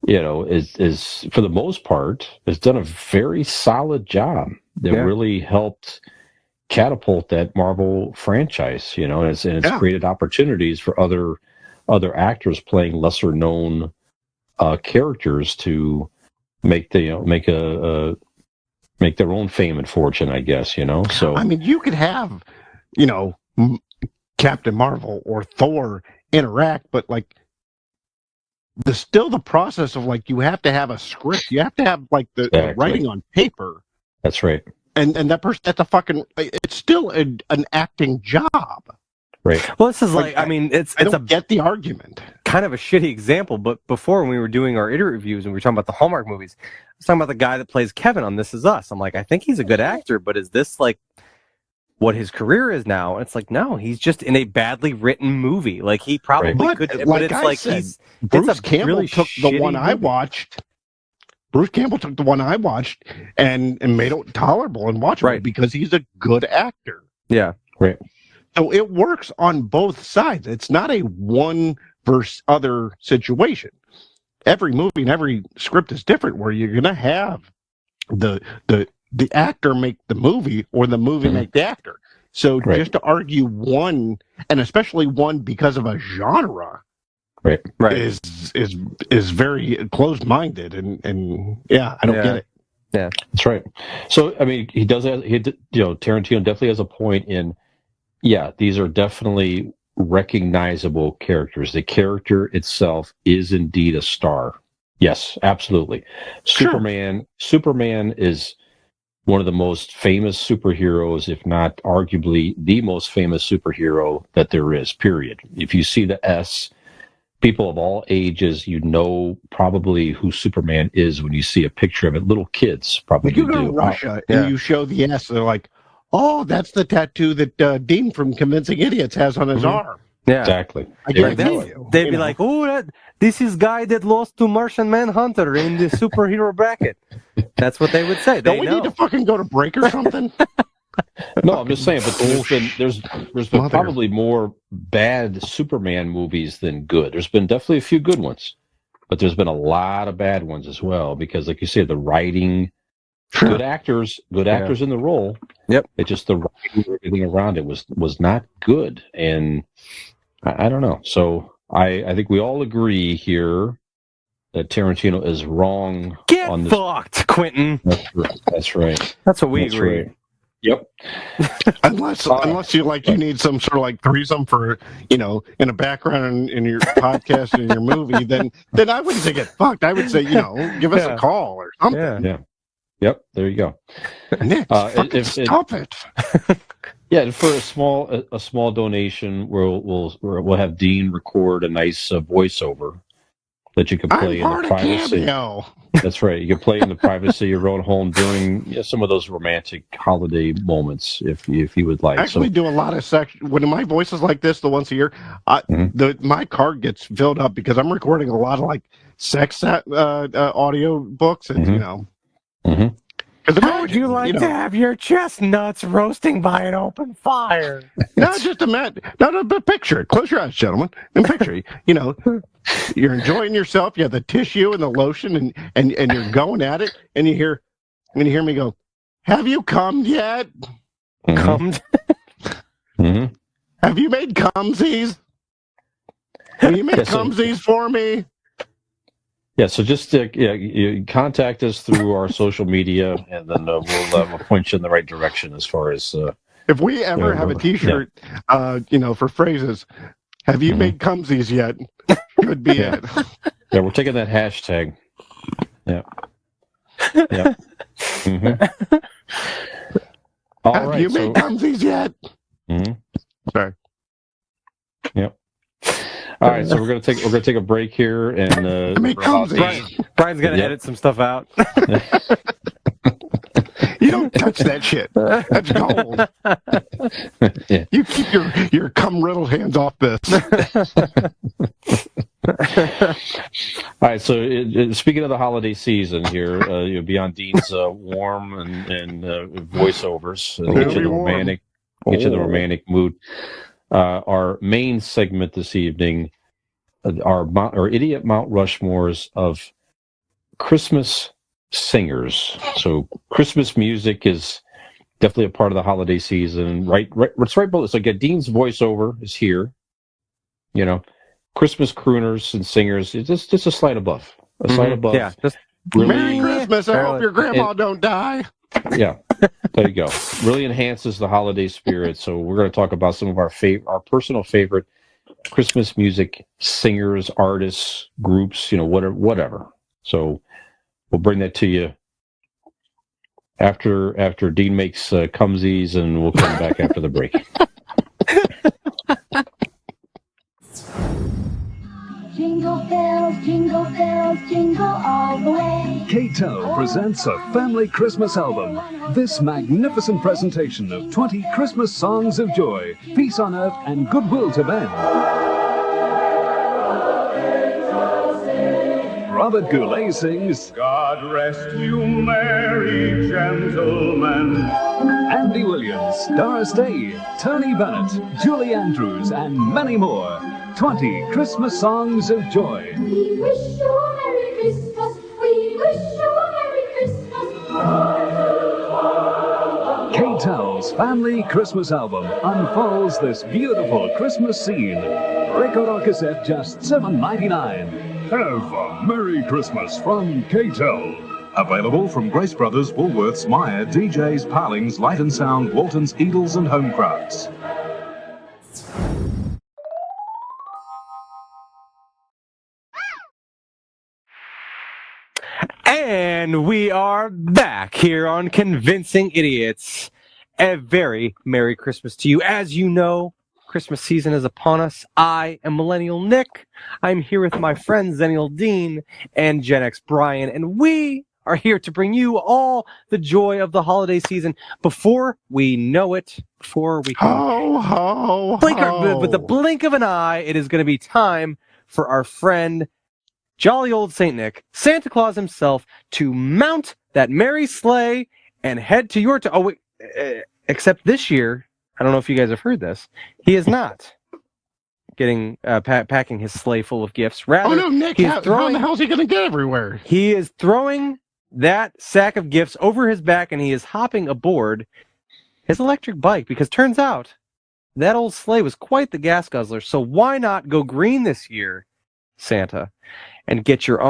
is for the most part has done a very solid job. That really helped catapult that Marvel franchise, and it's created opportunities for other actors playing lesser known characters to make make their own fame and fortune, I guess. So you could have, Captain Marvel or Thor interact, but the process of you have to have a script, you have to have the writing on paper. That's right. And that person, it's still an acting job. Right. Well, this is I don't get the argument. Kind of a shitty example, but before when we were doing our idiot reviews and we were talking about the Hallmark movies, I was talking about the guy that plays Kevin on This Is Us. I'm like, I think he's a good actor, but is this what his career is now? And it's like, no, he's just in a badly written movie. He probably could, but it's Bruce Campbell took the one I watched. Bruce Campbell took the one I watched and made it tolerable and watchable because he's a good actor. Yeah, right. So it works on both sides. It's not a one versus other situation. Every movie and every script is different, where you're going to have the actor make the movie or the movie make the actor. So just to argue one, and especially one because of a genre, is very closed-minded, and I don't get it. Yeah, that's right. So he does have, Tarantino definitely has a point in. Yeah, these are definitely recognizable characters. The character itself is indeed a star. Yes, absolutely. Sure. Superman is one of the most famous superheroes, if not arguably the most famous superhero that there is, period. If you see the S, people of all ages, probably who Superman is when you see a picture of it. Little kids probably do. You go to Russia and you show the S, they're like, oh, that's the tattoo that Dean from Convincing Idiots has on his arm. Yeah, exactly. They'd be like, oh, this is guy that lost to Martian Manhunter in the superhero bracket. That's what they would say. Don't we need to fucking go to break or something? No, I'm just saying, but there's been probably more bad Superman movies than good. There's been definitely a few good ones, but there's been a lot of bad ones as well because, like you said, the writing, good actors in the role. Yep. It just the writing, everything around it was not good, and I don't know. So I think we all agree here that Tarantino is wrong. Get on this. fucked, Quentin. That's right. That's what we agree. Right. Yep. Unless you need some sort of like threesome for, in a background in your podcast and your movie, then I wouldn't say get fucked. I would say, give us a call or something. Yeah. Yep. There you go. Nick, stop it. Yeah, for a small donation, we'll have Dean record a nice voiceover that you can play in the privacy. That's right. You can play in the privacy of your own home during some of those romantic holiday moments, if you would like. I actually do a lot of sex. When my voice is like this, the once a year, my card gets filled up because I'm recording a lot of like sex audio books, and Mm-hmm. How would you like to have your chestnuts roasting by an open fire? No, just but picture it. Close your eyes, gentlemen, and picture it. You're enjoying yourself. You have the tissue and the lotion, and you're going at it, and you hear me go, "Have you come yet? Come? Mm-hmm. Have you made cumsies? Will you make cumsies for me?" Yeah, so just you contact us through our social media, and then we'll point you in the right direction as far as. If we ever have a T-shirt, for phrases, "Have you made cumsies yet?" Could be it. Yeah, we're taking that hashtag. Yeah. Yeah. Mm-hmm. Have you made cumsies yet? Mm-hmm. Sorry. Yep. All right, so we're gonna take a break here, and Brian's gonna edit some stuff out. You don't touch that shit. That's gold. Yeah. You keep your cum-riddled hands off this. All right, so speaking of the holiday season here, you'll be on Dean's warm and voiceovers, get you in the romantic mood. Our main segment this evening are Idiot Mount Rushmores of Christmas singers. So Christmas music is definitely a part of the holiday season. Right. It's right below. So Dean's voiceover is here. Christmas crooners and singers. It's just a slide above. Slide above. Yeah. Just really, Merry Christmas. I hope your grandma don't die. Yeah. There you go. Really enhances the holiday spirit. So we're going to talk about some of our personal favorite Christmas music singers, artists, groups, whatever. So we'll bring that to you after Dean makes cumsies, and we'll come back after the break. Jingle bells, jingle all the way. K-Tel presents a family Christmas album. This magnificent presentation of 20 Christmas songs of joy, peace on earth, and goodwill to men. Robert Goulet sings, God rest you, merry gentlemen. Andy Williams, Doris Day, Tony Bennett, Julie Andrews, and many more. 20 Christmas songs of joy. We wish you a Merry Christmas. We wish you a Merry Christmas. K-Tel's family Christmas album unfolds this beautiful Christmas scene. Record or cassette, just $7.99. Have a Merry Christmas from K-Tel. Available from Grace Brothers, Woolworths, Myer, DJs, Parlings, Light and Sound, Waltons, Eagles, and Homecrafts. And we are back here on Convincing Idiots. A very Merry Christmas to you. As you know, Christmas season is upon us. I am Millennial Nick. I'm here with my friend Zennial Dean and Gen X Brian, and we are here to bring you all the joy of the holiday season. Before we know it, before we can with the blink of an eye, it is going to be time for our friend jolly old Saint Nick, Santa Claus himself, to mount that merry sleigh and head to your except this year, I don't know if you guys have heard this, he is not. packing his sleigh full of gifts. Rather, Oh no, Nick! How the hell is he going to get everywhere? He is throwing that sack of gifts over his back, and he is hopping aboard his electric bike, because turns out that old sleigh was quite the gas guzzler. So why not go green this year, Santa, and get your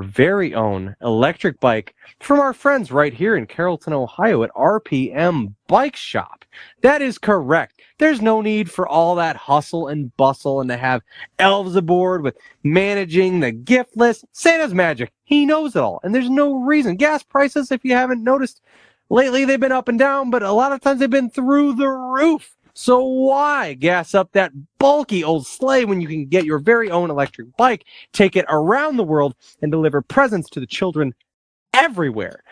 very own electric bike from our friends right here in Carrollton, Ohio at RPM Bike Shop. That is correct. There's no need for all that hustle and bustle and to have elves aboard with managing the gift list. Santa's magic. He knows it all. And there's no reason. Gas prices, if you haven't noticed, lately they've been up and down, but a lot of times they've been through the roof. So why gas up that bulky old sleigh when you can get your very own electric bike, take it around the world, and deliver presents to the children everywhere?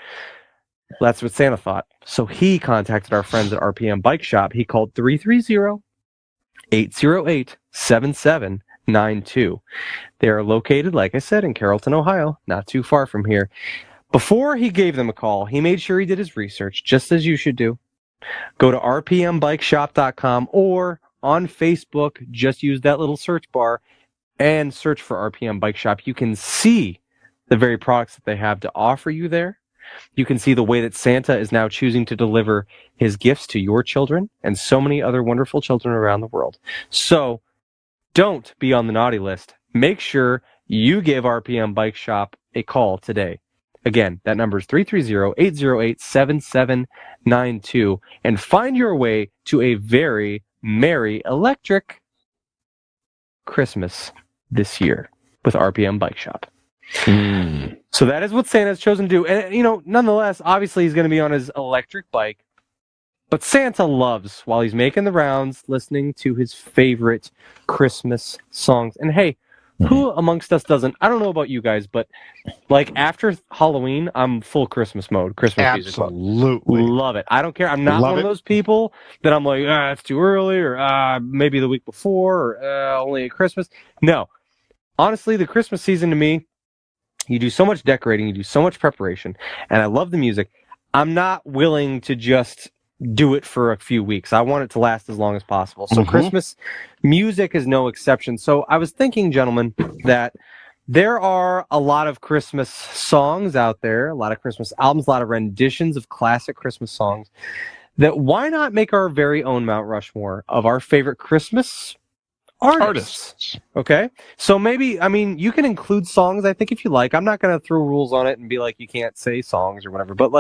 That's what Santa thought. So he contacted our friends at RPM Bike Shop. He called 330-808-7792. They are located, like I said, in Carrollton, Ohio, not too far from here. Before he gave them a call, he made sure he did his research, just as you should do. Go to rpmbikeshop.com, or on Facebook, just use that little search bar and search for RPM Bike Shop. You can see the very products that they have to offer you there. You can see the way that Santa is now choosing to deliver his gifts to your children and so many other wonderful children around the world. So don't be on the naughty list. Make sure you give RPM Bike Shop a call today. Again, that number is 330-808-7792, and find your way to a very merry electric Christmas this year with RPM Bike Shop. So that is what Santa's chosen to do. And, nonetheless, obviously he's going to be on his electric bike, but Santa loves, while he's making the rounds, listening to his favorite Christmas songs. And hey, who amongst us doesn't? I don't know about you guys, but like after Halloween, I'm full Christmas mode. Christmas music mode. Absolutely. Love it. I don't care. I'm not one of those people that I'm like, it's too early, or maybe the week before, or only at Christmas. No. Honestly, the Christmas season to me, you do so much decorating, you do so much preparation, and I love the music. I'm not willing to just do it for a few weeks. I want it to last as long as possible. So Christmas music is no exception. So I was thinking, gentlemen, that there are a lot of Christmas songs out there, a lot of Christmas albums, a lot of renditions of classic Christmas songs, that why not make our very own Mount Rushmore of our favorite Christmas artists. Okay? So maybe, you can include songs, I think, if you like. I'm not going to throw rules on it and be like, you can't say songs or whatever. But,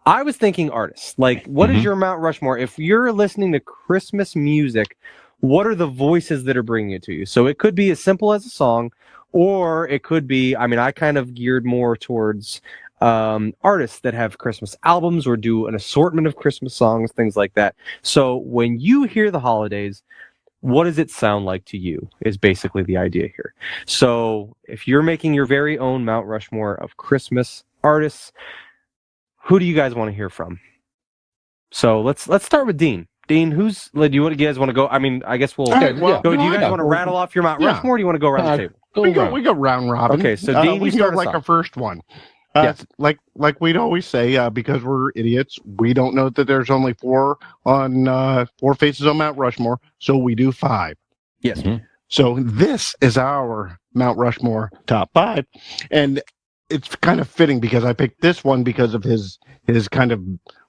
I was thinking artists. What is your Mount Rushmore? If you're listening to Christmas music, what are the voices that are bringing it to you? So it could be as simple as a song, or it could be, I kind of geared more towards artists that have Christmas albums or do an assortment of Christmas songs, things like that. So when you hear the holidays, what does it sound like to you is basically the idea here. So if you're making your very own Mount Rushmore of Christmas artists, who do you guys want to hear from? So let's start with Dean. Dean, do you guys want to go? I guess we'll go. Do you guys want to rattle off your Mount Rushmore, or do you want to go around the table? We go round robin. Okay, so Dean, we you can go start us like off. our first one. Yes. Like we'd always say, because we're idiots, we don't know that there's only four faces on Mount Rushmore, so we do 5. Yes. So this is our Mount Rushmore top 5, and it's kind of fitting because I picked this one because of his kind of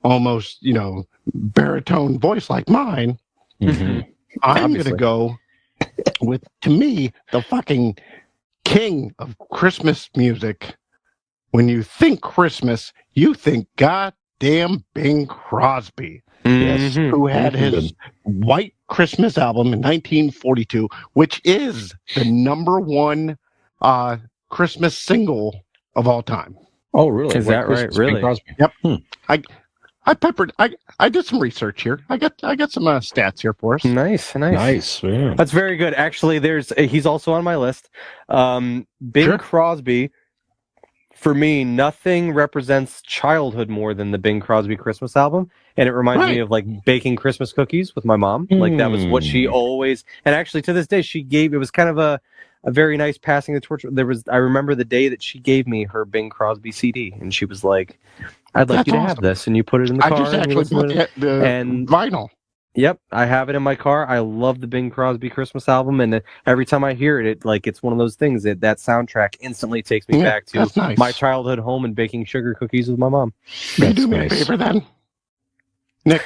almost baritone voice like mine. I'm going to go with, to me, the fucking king of Christmas music. When you think Christmas, you think goddamn Bing Crosby. Yes, who had his White Christmas album in 1942, which is the number 1 Christmas single of all time. Oh, really? Is that right? Really? Yep. I did some research here. I got some stats here for us. Nice. Yeah. That's very good. Actually, he's also on my list. Bing Crosby. For me, nothing represents childhood more than the Bing Crosby Christmas album, and it reminds me of baking Christmas cookies with my mom. That was what she always, and actually to this day, it was kind of a very nice passing the torch. I remember the day that she gave me her Bing Crosby CD, and she was like, "I'd like you to have this," and you put it in the car. I just actually put the vinyl. Yep, I have it in my car. I love the Bing Crosby Christmas album, and every time I hear it, it's one of those things that soundtrack instantly takes me back to nice. my childhood home and baking sugar cookies with my mom. Will you do me a favor then? Nick,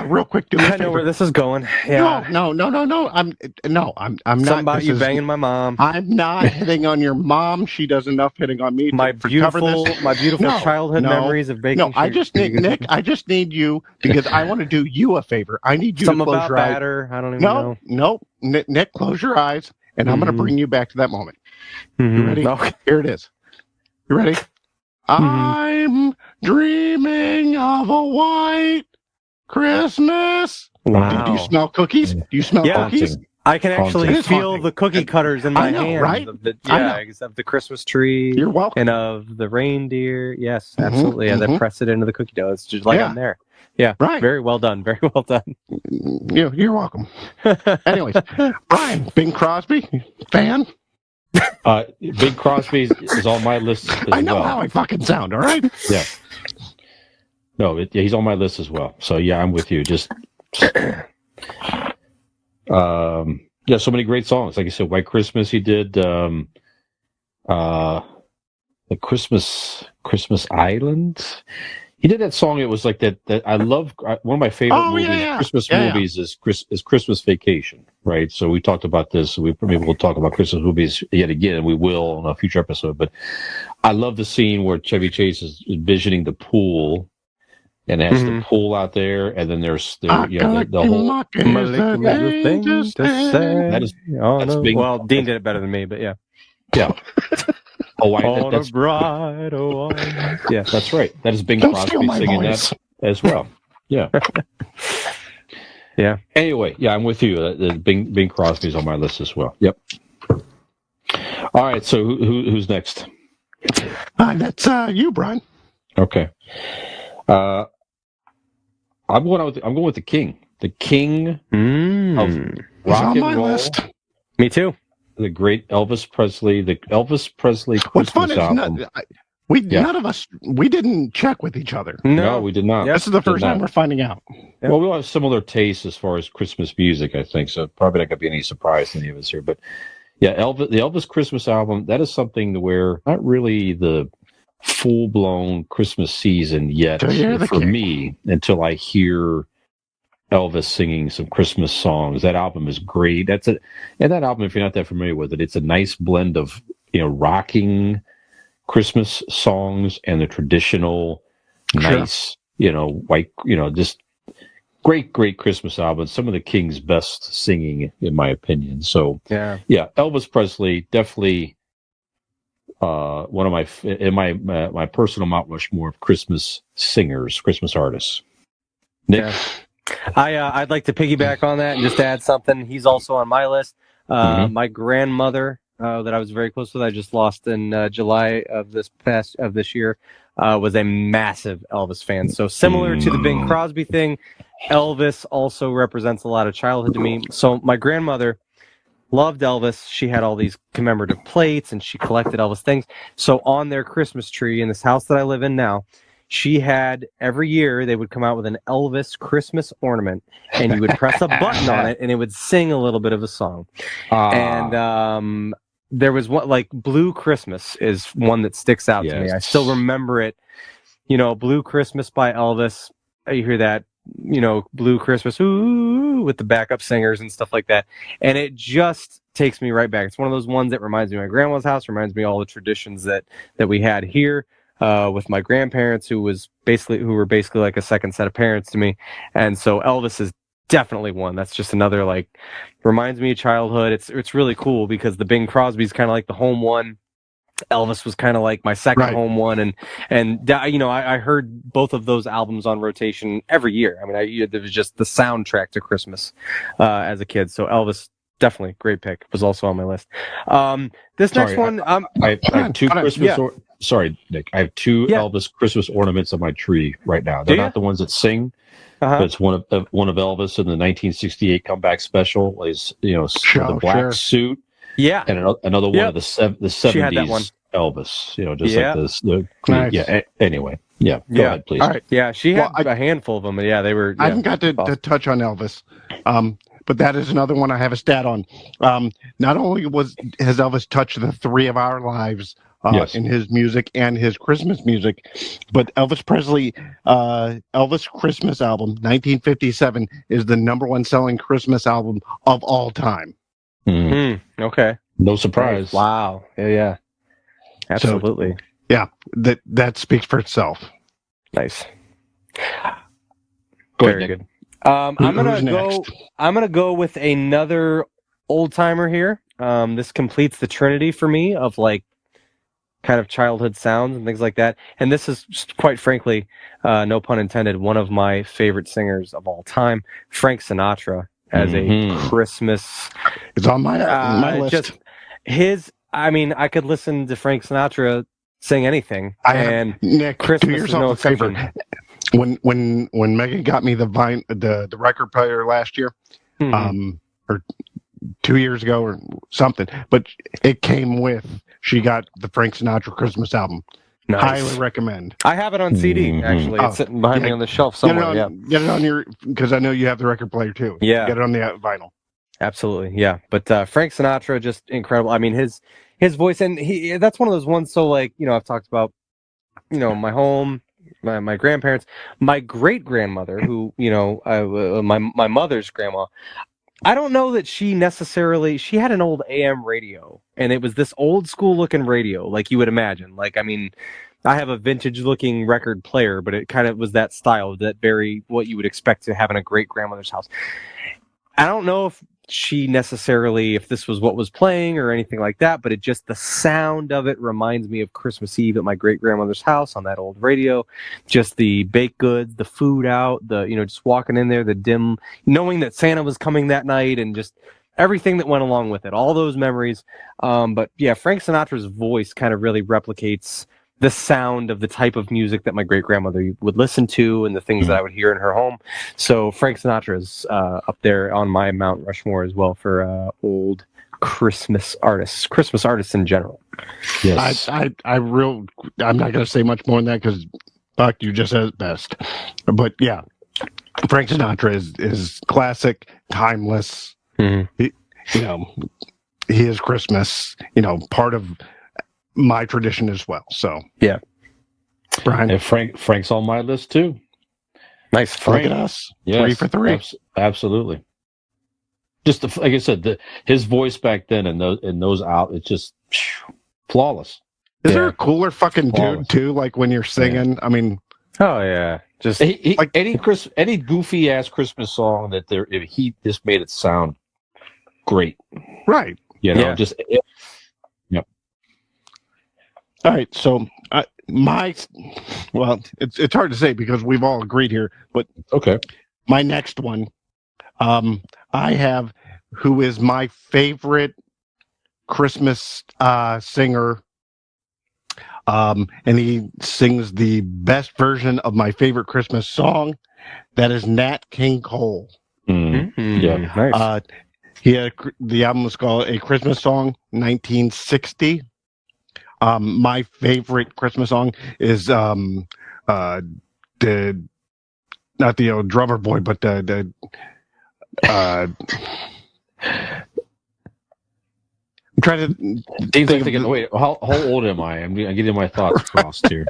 real quick, do me a favor. I know where this is going. Yeah. No. I'm not. Something about you banging my mom. I'm not hitting on your mom. She does enough hitting on me my to cover this. My beautiful childhood memories of baking. No, I just need Nick. I just need you because I want to do you a favor. I need you to close your eyes. Batter. I don't even know. No. Nick, close your eyes, and I'm going to bring you back to that moment. Mm-hmm. You ready? Okay. Here it is. You ready? I'm dreaming of a white Christmas. Wow. Do you smell cookies? Do you smell cookies? I can actually feel the cookie cutters in my hands. Right? Of the Christmas tree. You're welcome. And of the reindeer. Yes, absolutely. As I press it into the cookie dough, it's just like I'm there. Yeah. Right. Very well done. Very well done. You're welcome. Anyways, Brian, Bing Crosby, fan? Bing Crosby is on my list as well. I know how I fucking sound, all right? Yeah. No, he's on my list as well. So yeah, I'm with you. Just so many great songs. Like I said, White Christmas. He did the Christmas Island. He did that song. It was like that I love. One of my favorite Christmas movies is Christmas Vacation. Right. So we talked about this. Maybe we'll talk about Christmas movies yet again. We will on a future episode. But I love the scene where Chevy Chase is envisioning the pool. And it has the pool out there, and then there's the whole thing to say. That's Bing. Well, Dean did it better than me, but yeah. That's bride, yeah, that's right. That is Bing Crosby singing that as well. Yeah. Yeah. Anyway, I'm with you. Bing Crosby's on my list as well. Yep. All right. So who's next? That's you, Brian. Okay. I'm going with the King. The King of rock and roll. List. Me too. The great Elvis Presley. The Elvis Presley Christmas album. None of us didn't check with each other. No, we did not. Yeah, this is the first time we're finding out. Yeah. Well, we'll have similar tastes as far as Christmas music, I think. So probably not going to be any surprise to any of us here. But yeah, the Elvis Christmas album. That is something where not really the full-blown Christmas season yet for me until I hear Elvis singing some Christmas songs. That album is great. And that album, if you're not that familiar with it, it's a nice blend of rocking Christmas songs and the traditional nice white just great Christmas album. Some of the King's best singing, in my opinion. So Elvis Presley definitely. One of my personal Mount Rushmore of Christmas singers, Christmas artists. Nick? Yeah. I'd like to piggyback on that and just add something. He's also on my list. My grandmother, that I was very close with, I just lost in July of this year, was a massive Elvis fan. So similar to the Bing Crosby thing, Elvis also represents a lot of childhood to me. So my grandmother loved Elvis. She had all these commemorative plates and she collected Elvis things. So on their Christmas tree in this house that I live in now, she had every year they would come out with an Elvis Christmas ornament and you would press a button on it and it would sing a little bit of a song. And there was one like Blue Christmas is one that sticks out to me. I still remember it. Blue Christmas by Elvis. You hear that, Blue Christmas, ooh, with the backup singers and stuff like that. And it just takes me right back. It's one of those ones that reminds me of my grandma's house, reminds me of all the traditions that we had here with my grandparents, who were basically like a second set of parents to me. And so Elvis is definitely one. That's just another, reminds me of childhood. It's really cool because the Bing Crosby's kind of like the home one. Elvis was kind of like my second home one, and I heard both of those albums on rotation every year. I mean, it was just the soundtrack to Christmas as a kid. So Elvis, definitely great pick. Was also on my list. Next one, I have two Christmas. Sorry, Nick. I have two Elvis Christmas ornaments on my tree right now. They're not the ones that sing. But it's one of Elvis in the 1968 comeback special. Is the black suit. Yeah, and another one of the 70s Elvis, just like this. Anyway, Yeah, go ahead, please. All right. Yeah, she had Well, a handful of them. Yeah, they were. I Yeah, haven't got to awesome. touch on Elvis, but that is another one I have a stat on. Not only has Elvis touched the three of our lives Yes. in his music and his Christmas music, but Elvis Presley, Elvis Christmas album, 1957, is the number one selling Christmas album of all time. Okay. No surprise. Nice. Wow. Yeah. Absolutely. So, yeah, that speaks for itself. Nice. Go Very ahead, good. I'm Who's gonna go with another old timer here. This completes the trinity for me of like kind of childhood sounds and things like that. And this is quite frankly, no pun intended, one of my favorite singers of all time, Frank Sinatra, as a Christmas. It's on my list. Just his. I mean, I could listen to Frank Sinatra sing anything, and Nick, Christmas do is yourself no a favor. exception. When Megan got me the record player last year, or 2 years ago or something, but it came with. She got the Frank Sinatra Christmas album. Nice. Highly recommend. I have it on CD actually. It's sitting behind me on the shelf somewhere. Get it on your, because I know you have the record player too. Yeah, get it on the vinyl. Absolutely, yeah. But Frank Sinatra, just incredible. I mean, his voice, and that's one of those ones. So like, I've talked about, my home, my grandparents, my great grandmother, who my mother's grandma. I don't know that she had an old AM radio, and it was this old school looking radio, like you would imagine. Like, I mean, I have a vintage looking record player, but it kind of was that style, that very, what you would expect to have in a great grandmother's house. I don't know if this was what was playing or anything like that, but the sound of it reminds me of Christmas Eve at my great grandmother's house on that old radio. Just the baked goods, the food out, just walking in there, the dim, knowing that Santa was coming that night, and just everything that went along with it, all those memories. But yeah, Frank Sinatra's voice kind of really replicates the sound of the type of music that my great grandmother would listen to and the things that I would hear in her home. So Frank Sinatra is up there on my Mount Rushmore as well for old Christmas artists in general. Yes, I'm not going to say much more than that because Buck, you just said it best. But yeah, Frank Sinatra is classic, timeless. He is Christmas. Part of my tradition as well. So yeah, Brian, and Frank's on my list too. Nice, Frank. Look at us. Yes, 3 for 3. Absolutely. Just like I said, his voice back then and those out, it's just flawless. Is there a cooler fucking dude too? Like when you're singing, yeah. I mean, oh yeah, just like any goofy ass Christmas song that he just made it sound great, right? Just. All right, so it's hard to say because we've all agreed here, but okay. My next one, I have who is my favorite Christmas singer, and he sings the best version of my favorite Christmas song. That is Nat King Cole. Yeah, nice. The album was called A Christmas Song, 1960. My favorite Christmas song is not the old drummer boy, but I'm trying to think wait, how old am I? I'm getting my thoughts crossed here.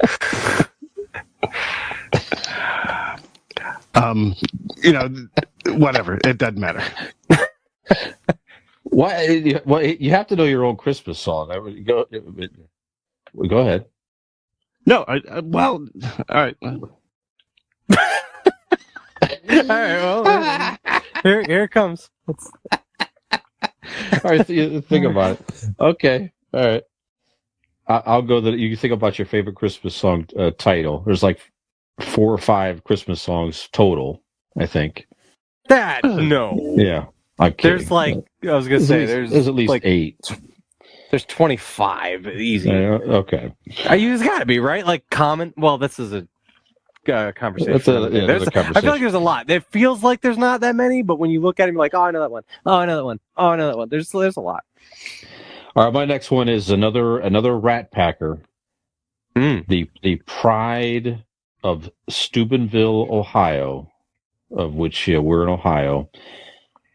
Whatever, it doesn't matter. Why? You have to know your own Christmas song. Go ahead. No, all right. All right, well, here it comes. All right, think about it. Okay, all right. I'll go. You can think about your favorite Christmas song title. There's like 4 or 5 Christmas songs total, I think. No. Yeah, I'm kidding. There's like I was gonna say there's at least like 8. There's 25, easy. Okay. You got to be right. Like common. Well, this is a conversation. That's a conversation. I feel like there's a lot. It feels like there's not that many, but when you look at them, you're like, oh, I know that one. Oh, I know that one. Oh, I know that one. There's a lot. All right, my next one is another Rat Packer. The Pride of Steubenville, Ohio, of which we're in Ohio,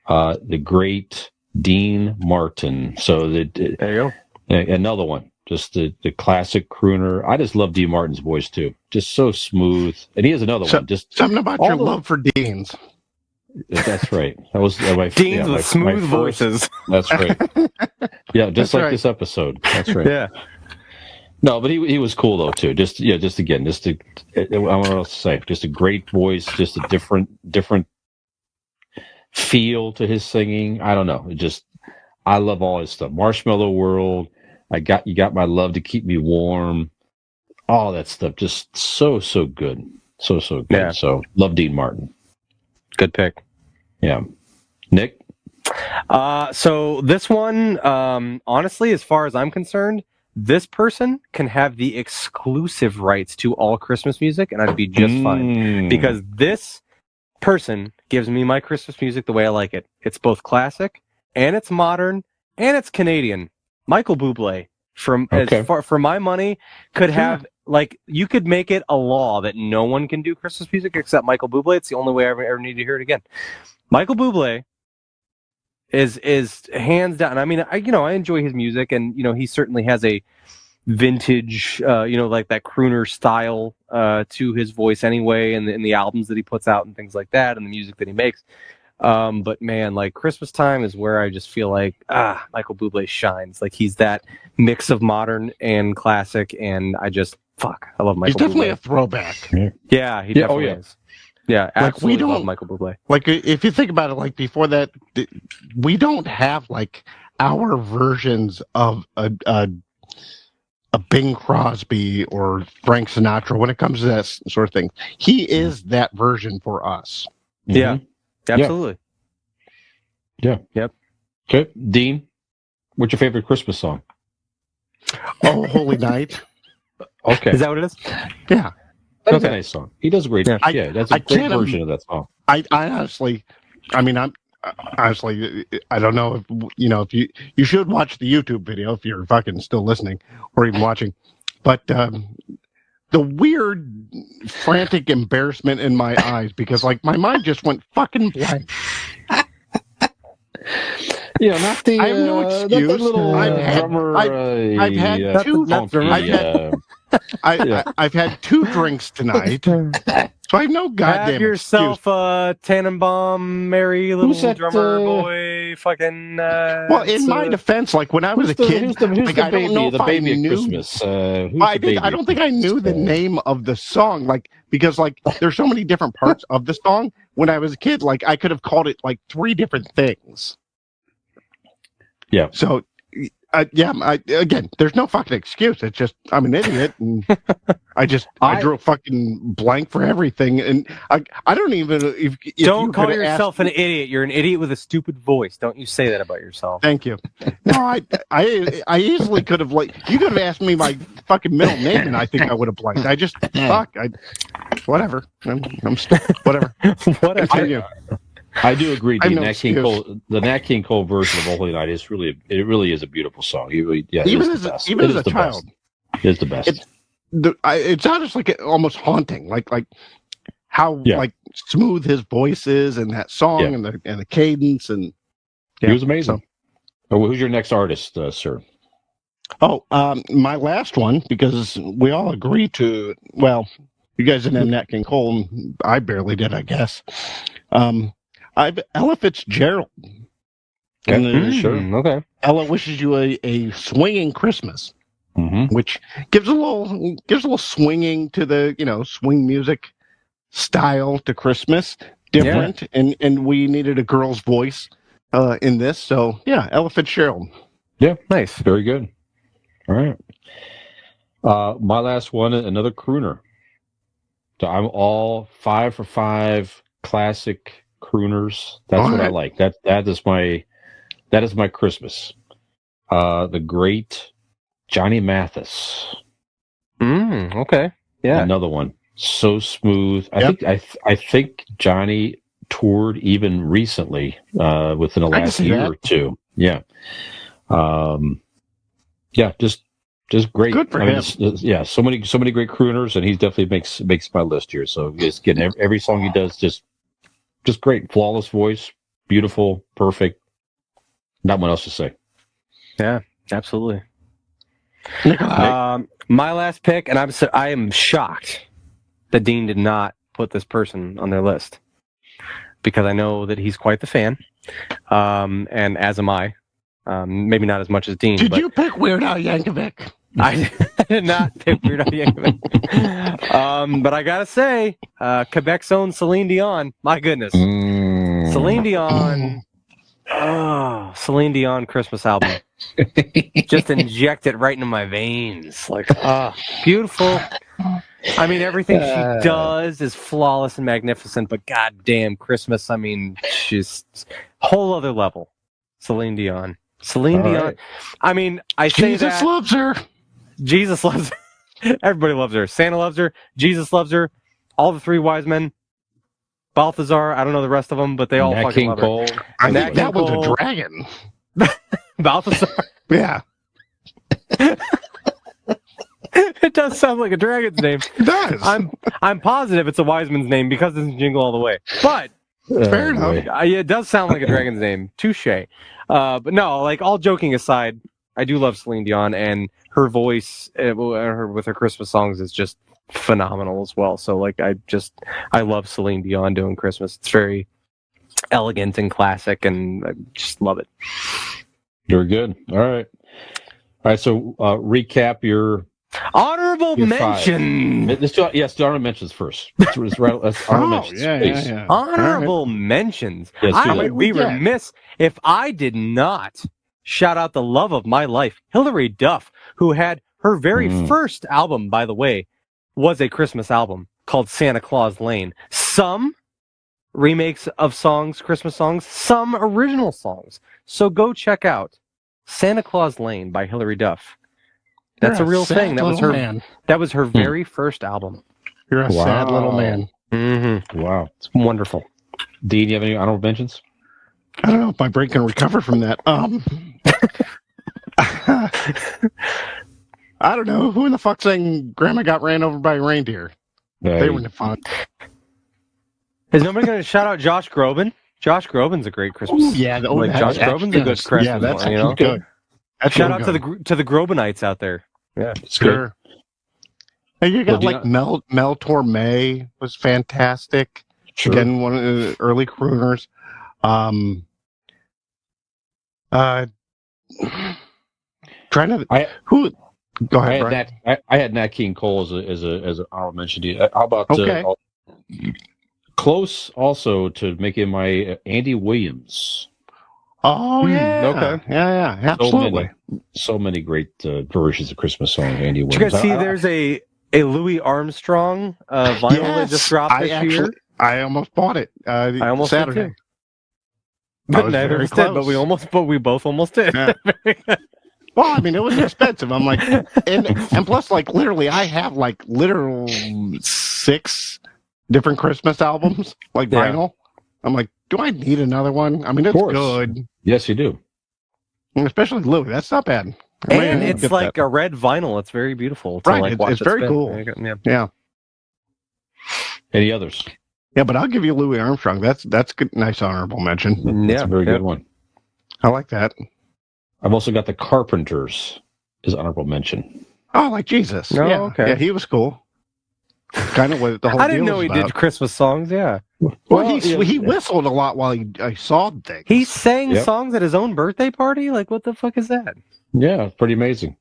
the great Dean Martin. So There you go. another one, just the classic crooner. I just love Dean Martin's voice too, just so smooth. And he has another one, just something about all your the- love for Deans. That's right. That was my Deans with smooth my first- voices. That's right. Yeah, just That's like right. this episode. That's right. Yeah. No, but he was cool though too. Just I want to say, just a great voice, just a different feel to his singing. I don't know. I love all his stuff. Marshmallow World. You got my love to keep me warm. All that stuff, just so good, so good. Yeah. So love Dean Martin. Good pick. Yeah, Nick. So this one, honestly, as far as I'm concerned, this person can have the exclusive rights to all Christmas music, and I'd be just fine. Because this person gives me my Christmas music the way I like it. It's both classic, and it's modern, and it's Canadian. Michael Bublé, for my money, could have, like, you could make it a law that no one can do Christmas music except Michael Bublé. It's the only way I ever need to hear it again. Michael Bublé is hands down. I mean, I enjoy his music, and he certainly has a vintage, like that crooner style to his voice anyway, and in the albums that he puts out and things like that, and the music that he makes. But man, like Christmas time is where I just feel like Michael Bublé shines. Like he's that mix of modern and classic, and I love Michael. He's definitely Bublé. a throwback. Yeah, he definitely is. Yeah, absolutely love Michael Bublé. Like, if you think about it, like before that, we don't have like our versions of a Bing Crosby or Frank Sinatra when it comes to that sort of thing. He is that version for us. Mm-hmm. Yeah, absolutely. Yeah. Yep. Okay, Dean, what's your favorite Christmas song? Oh, Holy Night. Okay, Is that what it is? Yeah. that's a nice song. He does a great. Yeah. Yeah, that's a great version of that song. I honestly, I don't know if if you should watch the YouTube video if you're fucking still listening or even watching, but the weird frantic embarrassment in my eyes because like my mind just went fucking blank. Not the. I have no excuse. Not the little I've had- drummer. I've had two. I've had two drinks tonight, so I have no goddamn Have yourself excuse. a Tannenbaum, merry little Who's that, drummer boy, fucking. Well, in my defense, like when I was a kid, who's the like, I don't know baby? if The baby I at knew. Christmas. Who's I the baby don't at think I knew the Christmas? name of the song, like because like there's so many different parts of the song. When I was a kid, like I could have called it like three different things. Yeah. So, again, there's no fucking excuse. It's just I'm an idiot, and I drew a fucking blank for everything, and I don't even if Don't you call could've yourself asked an idiot. You're an idiot with a stupid voice. Don't you say that about yourself. Thank you. No, I easily could have you could have asked me my fucking middle name, and I think I would have blanked. Whatever. I'm whatever. Whatever. Continue. I do agree. I have The no Nat King excuse. Cole, the Nat King Cole version of Holy Night is really is a beautiful song. Even it is as the a child, best. It's the best. It's honestly almost haunting, like how like smooth his voice is, and that song, and the cadence, and he was amazing. Who's your next artist, sir? Oh, my last one, because we all agree to. Well, you guys didn't have Nat King Cole, and I barely did, I guess. I've Ella Fitzgerald. Sure. Okay. Ella wishes you a swinging Christmas, which gives a little swinging to the swing music style to Christmas, different, and we needed a girl's voice in this, so yeah, Ella Fitzgerald. Yeah, Nice. very good. All right. My last one, another crooner. So I'm all 5 for 5 classic crooners. That's what I like. That is my Christmas. The great Johnny Mathis. Okay. Yeah. Another one. So smooth. I think Johnny toured even recently, within the last year or two. Yeah. Just Just great. Good for I mean, him. yeah, so many great crooners, and he definitely makes my list here. So just getting every song he does, just great, flawless voice, beautiful, perfect. Not much else to say. Yeah, absolutely. Nikolai. My last pick, and I am shocked that Dean did not put this person on their list because I know that he's quite the fan, and as am I. Maybe not as much as Dean. Did you pick Weird Al Yankovic? I did not pick Weird Al Yankovic. But I gotta say, Quebec's own Celine Dion. My goodness, Celine Dion. Oh, Celine Dion Christmas album. Just inject it right into my veins. Like, beautiful. I mean, everything she does is flawless and magnificent, but goddamn, Christmas, I mean, she's whole other level. Celine Dion. Celine All Dion. right. I mean, I say Jesus that. loves her. Jesus loves her. Everybody loves her. Santa loves her. Jesus loves her. All the three wise men. Balthazar, I don't know the rest of them, but they all Nat fucking King love her. Cole. I Nat think King that was Cole. a dragon. Balthazar. Yeah, It does sound like a dragon's name. it does. I'm positive it's a wise man's name because it's in Jingle All the Way. But Fair enough. it does sound like a dragon's name. Touche. But no, like all joking aside, I do love Celine Dion, and her voice with her Christmas songs is just phenomenal as well. So like I love Celine Dion doing Christmas. It's very elegant and classic, and I just love it. You're good. All right. So recap your Honorable You're mention. let's do honorable mentions first. Let's honorable mentions. Please. yeah. Honorable mentions. Yes, I do would that. be remiss if I did not shout out the love of my life, Hilary Duff, who had her very first album, by the way, was a Christmas album called Santa Claus Lane. Some remakes of songs, Christmas songs, some original songs. So go check out Santa Claus Lane by Hilary Duff. That's a real thing. That was her. Man. That was her very first album. You're a sad little man. Mm-hmm. Wow. It's wonderful. Dean, you have any honorable mentions? I don't know if my brain can recover from that. I don't know. Who in the fuck sang Grandma Got Ran Over by a Reindeer? They were fun. Is nobody going to shout out Josh Groban? Josh Groban's a great Christmas. Ooh, yeah, Josh Groban's a good Christmas. Yeah, that's one, you know? good. That's Shout really out good. to the Grobanites out there. Yeah, Sure. And you got Well, Mel Torme was fantastic. Sure. Again, one of the early crooners. Trying to who? Go ahead, Brian. I had Nat King Cole as an honorable mention. How about close also to making my Andy Williams? Oh yeah, okay, yeah, absolutely. So many great versions of Christmas songs. Andy Williams. Did you guys see? There's a Louis Armstrong vinyl that just dropped this year. I almost bought it. I almost Saturday. did too. But neither of us did. But we both almost did. Yeah. Well, I mean, it was expensive. I'm like, and plus, like, literally, I have like literal 6 different Christmas albums, like vinyl. I'm like, do I need another one? I mean, it's good. Yes, you do. And especially Louis. That's not bad. And it's like a red vinyl. It's very beautiful. Right. Like watch it's very spin. cool. Yeah. Any others? Yeah, but I'll give you Louis Armstrong. That's good. Nice honorable mention. That's a very good one. I like that. I've also got the Carpenters as honorable mention. Oh, like Jesus. Oh, yeah. okay. Yeah, he was cool. Kind of what the whole I didn't deal know was he about. did Christmas songs. Yeah. Well, he whistled a lot while I sawed things. He sang songs at his own birthday party. Like, what the fuck is that? Yeah, pretty amazing.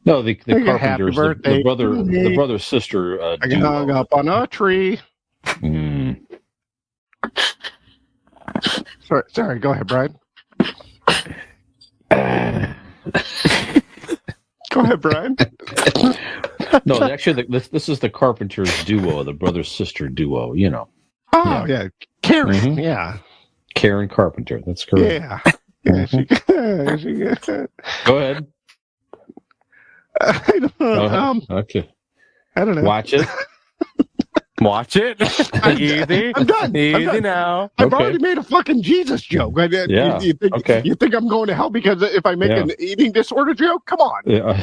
No, the Carpenters, birthday, the brother sister. I got hung up on a tree. Sorry. Go ahead, Brian. Go ahead, Brian. No, actually, this is the Carpenters duo, the brother sister duo. You know. Oh yeah, Karen. Mm-hmm. Yeah, Karen Carpenter. That's correct. Yeah. She Go ahead. I don't know. Okay. I don't know. Watch it. Watch it. Easy. I'm done. Easy now. I've already made a fucking Jesus joke. Yeah. You think I'm going to hell because if I make an eating disorder joke? Come on. Yeah.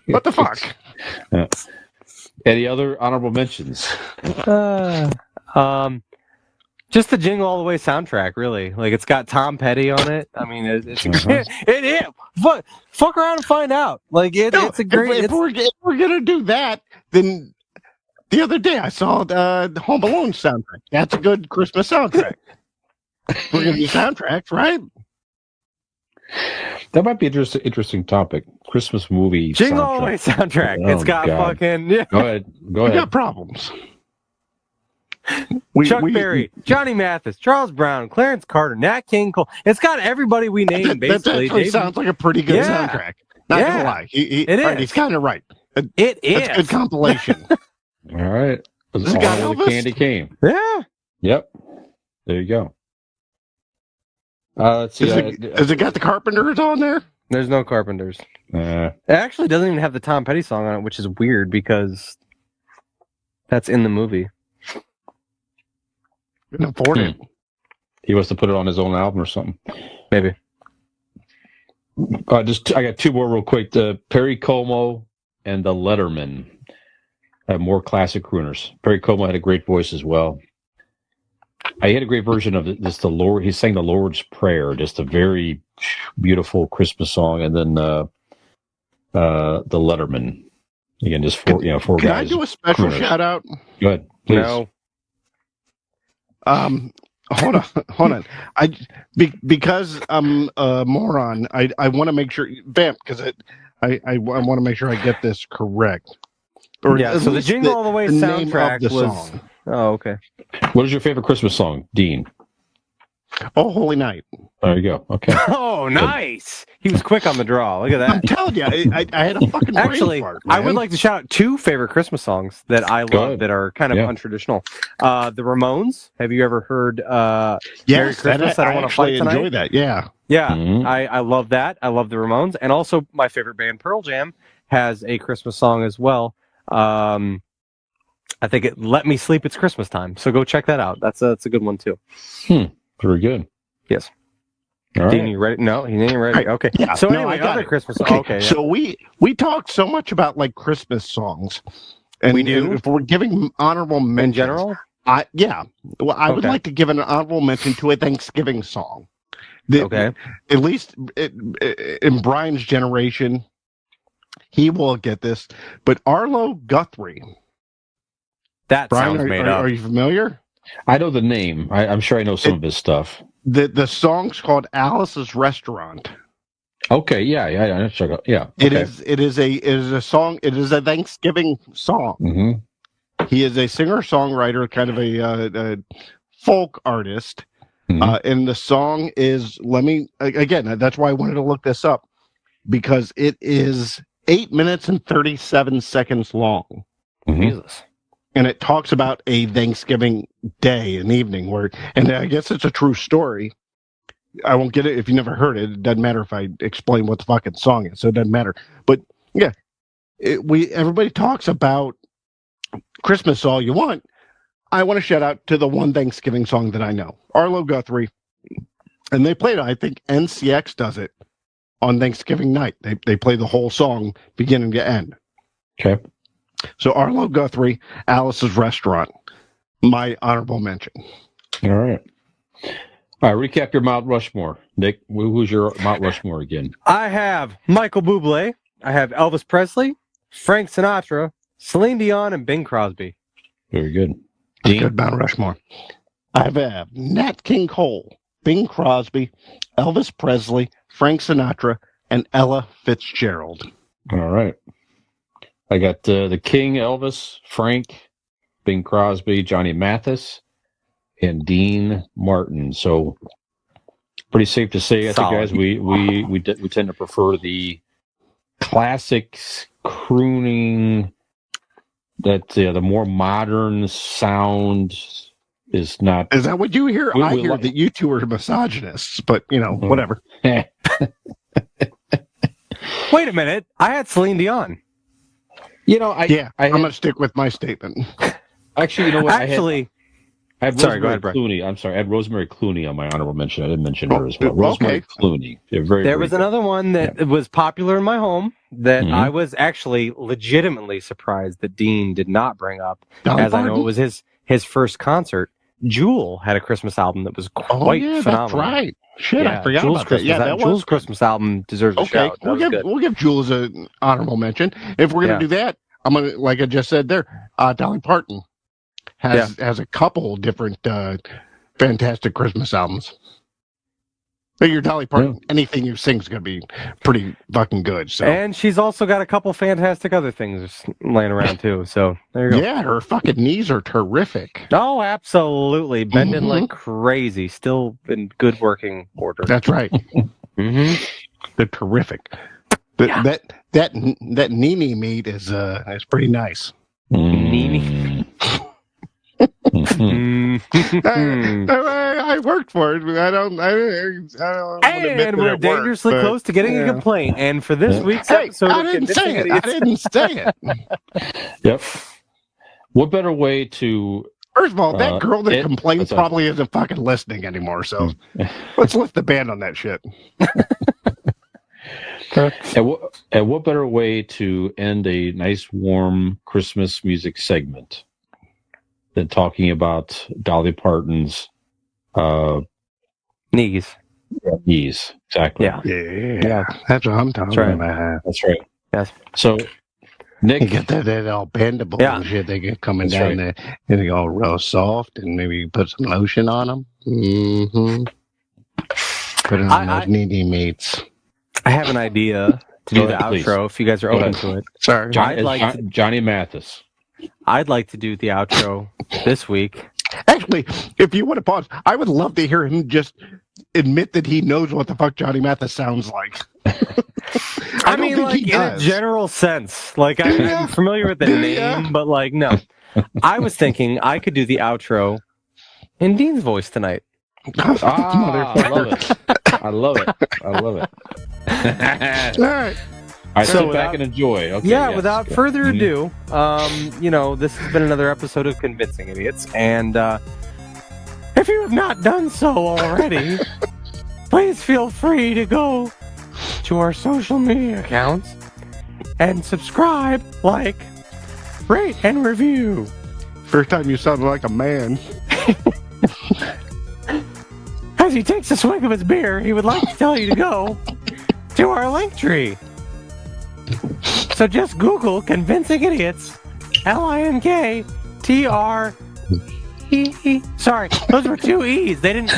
What the fuck? Any other honorable mentions? Just the Jingle All the Way soundtrack, really. Like, it's got Tom Petty on it. I mean, fuck around and find out. Like, it's a great. If we're gonna do that, then the other day I saw the Home Alone soundtrack. That's a good Christmas soundtrack. We're gonna do soundtracks, right? That might be an interesting topic. Christmas movie Jingle All the Way soundtrack. Oh, it's got God. fucking. Yeah. Go ahead. We got problems. Chuck Berry, Johnny Mathis, Charles Brown, Clarence Carter, Nat King Cole. It's got everybody we named, basically. That actually sounds like a pretty good soundtrack. Not gonna lie. He's kind of right. It is. It's a good compilation. All right. This got All the candy came. Yeah. Yep. There you go. Let's see. Has it got the Carpenters on there? There's no Carpenters. It actually doesn't even have the Tom Petty song on it, which is weird because that's in the movie. Couldn't afford it. He wants to put it on his own album or something. Maybe. I got two more real quick. Perry Como and the Letterman have more classic crooners. Perry Como had a great voice as well. I had a great version of this. He sang the Lord's Prayer, just a very beautiful Christmas song, and then the Letterman. Again, just four guys. Can I do a special shout out? Go ahead, please. No. Hold on. Because I'm a moron, I want to make sure, because I want to make sure I get this correct. So the Jingle All the Way soundtrack was. Song. Oh, okay. What is your favorite Christmas song, Dean? Oh, Holy Night. There you go. Okay. Oh, nice. He was quick on the draw. Look at that. I'm telling you, I had a fucking Actually, brain fart, I would like to shout out two favorite Christmas songs that I love that are kind of untraditional. The Ramones. Have you ever heard Merry Christmas? I Don't Want to Fight Tonight? I enjoy that. Yeah. Yeah. Mm-hmm. I love that. I love the Ramones. And also my favorite band, Pearl Jam, has a Christmas song as well. I think Let Me Sleep, It's Christmas Time. So go check that out. That's a good one too. Very good. Yes. All right. Dean, you ready? No, he ain't ready. Okay. Yeah, so anyway, other Christmas songs. Okay. So we talk so much about like Christmas songs, and we do. And if we're giving honorable mentions, in general, Well, I would like to give an honorable mention to a Thanksgiving song. Okay. At least in Brian's generation, he will get this. But Arlo Guthrie. That Brian, sounds made up. Are you familiar? I know the name. I'm sure I know some of his stuff. The song's called Alice's Restaurant. Okay, yeah. Okay. It is a song. It is a Thanksgiving song. Mm-hmm. He is a singer-songwriter, kind of a folk artist, and the song is. That's why I wanted to look this up, because it is 8 minutes and 37 seconds long. Mm-hmm. Jesus. And it talks about a Thanksgiving day and evening and I guess it's a true story. I won't get it if you never heard it. It doesn't matter if I explain what the fucking song is, so it doesn't matter. But yeah, everybody talks about Christmas all you want. I want to shout out to the one Thanksgiving song that I know, Arlo Guthrie, and they played it. I think NCX does it on Thanksgiving night. They play the whole song beginning to end. Okay. So Arlo Guthrie, Alice's Restaurant, my honorable mention. All right. Recap your Mount Rushmore. Nick, who's your Mount Rushmore again? I have Michael Bublé. I have Elvis Presley, Frank Sinatra, Celine Dion, and Bing Crosby. Very good. Dean? Good Mount Rushmore. I have Nat King Cole, Bing Crosby, Elvis Presley, Frank Sinatra, and Ella Fitzgerald. All right. I got the King, Elvis, Frank, Bing Crosby, Johnny Mathis, and Dean Martin. So pretty safe to say, I think, guys, we tend to prefer the classics crooning. That the more modern sound is not. Is that what you hear? I hear that you two are misogynists, but whatever. Wait a minute. I had Celine Dion. I'm going to stick with my statement. Actually, you know what? Actually, I had Rosemary Clooney. I'm sorry. I had Rosemary Clooney on my honorable mention. I didn't mention her as well. Rosemary Clooney. There was another one that was popular in my home that Mhm. I was actually legitimately surprised that Dean did not bring up, Dolly as I know Parton? it was his first concert. Jewel had a Christmas album that was Oh quite yeah, phenomenal. that's right. Shit, I Yeah, forgot Jules' about that. Yeah, that Jules' was Christmas album deserves a okay. shout. That was good. We'll give Jules an honorable mention. If we're gonna Yeah. do that, I'm gonna, like I just said there, Dolly Parton has a couple different fantastic Christmas albums. But your Dolly Parton, anything you sing is gonna be pretty fucking good. So And she's also got a couple fantastic other things laying around too. So there you go. yeah, her fucking knees are terrific. Oh, absolutely. Bending Mhm. like crazy. Still in good working order. That's right. Mm-hmm. They're terrific. That Nene meat is pretty nice. Nene. I worked for it, but I don't want to admit And that we're it dangerously worked, but, close to getting a complaint. And for this week's Hey, episode I of didn't Convincing say it. Idiots, I didn't say it. Yep. What better way to? First of all, that girl that complained What's up? probably isn't fucking listening anymore. So let's lift the ban on that shit. And what better way to end a nice, warm Christmas music segment than talking about Dolly Parton's knees. knees? Exactly. Yeah. Yeah, that's what I'm talking about. That's right. Yes. So, Nick, You get that all bendable and shit. They get coming That's down right. there, and they go real soft, and maybe you put some lotion on them. Mm-hmm. Put it on those needy meats. I have an idea to do Go the ahead, please. outro if you guys are Go open ahead. to it. Sorry, Johnny Mathis. I'd like to do the outro this week. Actually, if you want to pause, I would love to hear him just admit that he knows what the fuck Johnny Mathis sounds like. I mean, like in a general sense, like I'm familiar with the name, but like no. I was thinking I could do the outro in Dean's voice tonight. I love it. All right. I sit back and enjoy. Okay, yes. Without further ado, this has been another episode of Convincing Idiots, and if you have not done so already, please feel free to go to our social media accounts and subscribe, like, rate, and review. First time you sounded like a man. As he takes a swig of his beer, he would like to tell you to go to our link tree. So just Google Convincing Idiots, LINKTRE. Sorry, those were two E's. They didn't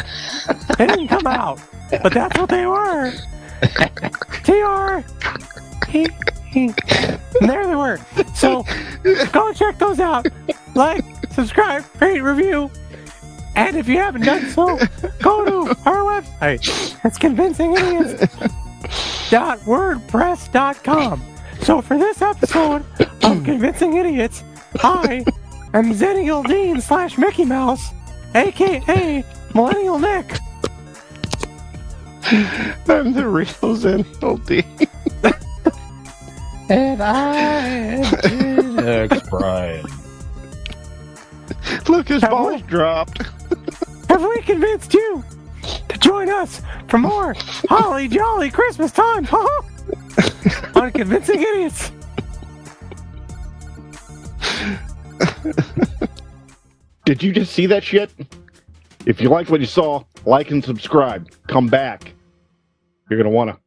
come out, but that's what they were. TR. And there they were. So go check those out. Like, subscribe, rate, review. And if you haven't done so, go to our website. It's convincingidiots.wordpress.com. So for this episode of Convincing Idiots, I am Zennial Dean / Mickey Mouse, a.k.a. Millennial Nick. I'm the real Zennial Dean. And I am X Brian. Look, his balls dropped. Have we convinced you to join us for more holly jolly Christmas time on Convincing Idiots? Did you just see that shit? If you liked what you saw, like and subscribe. Come back. You're going to want to.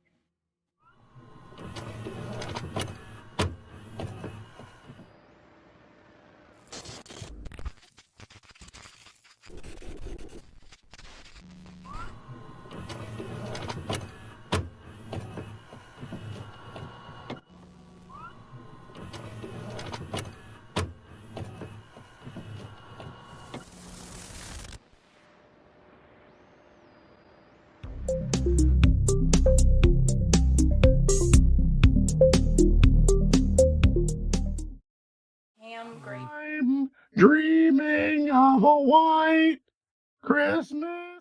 I'm dreaming of a white Christmas.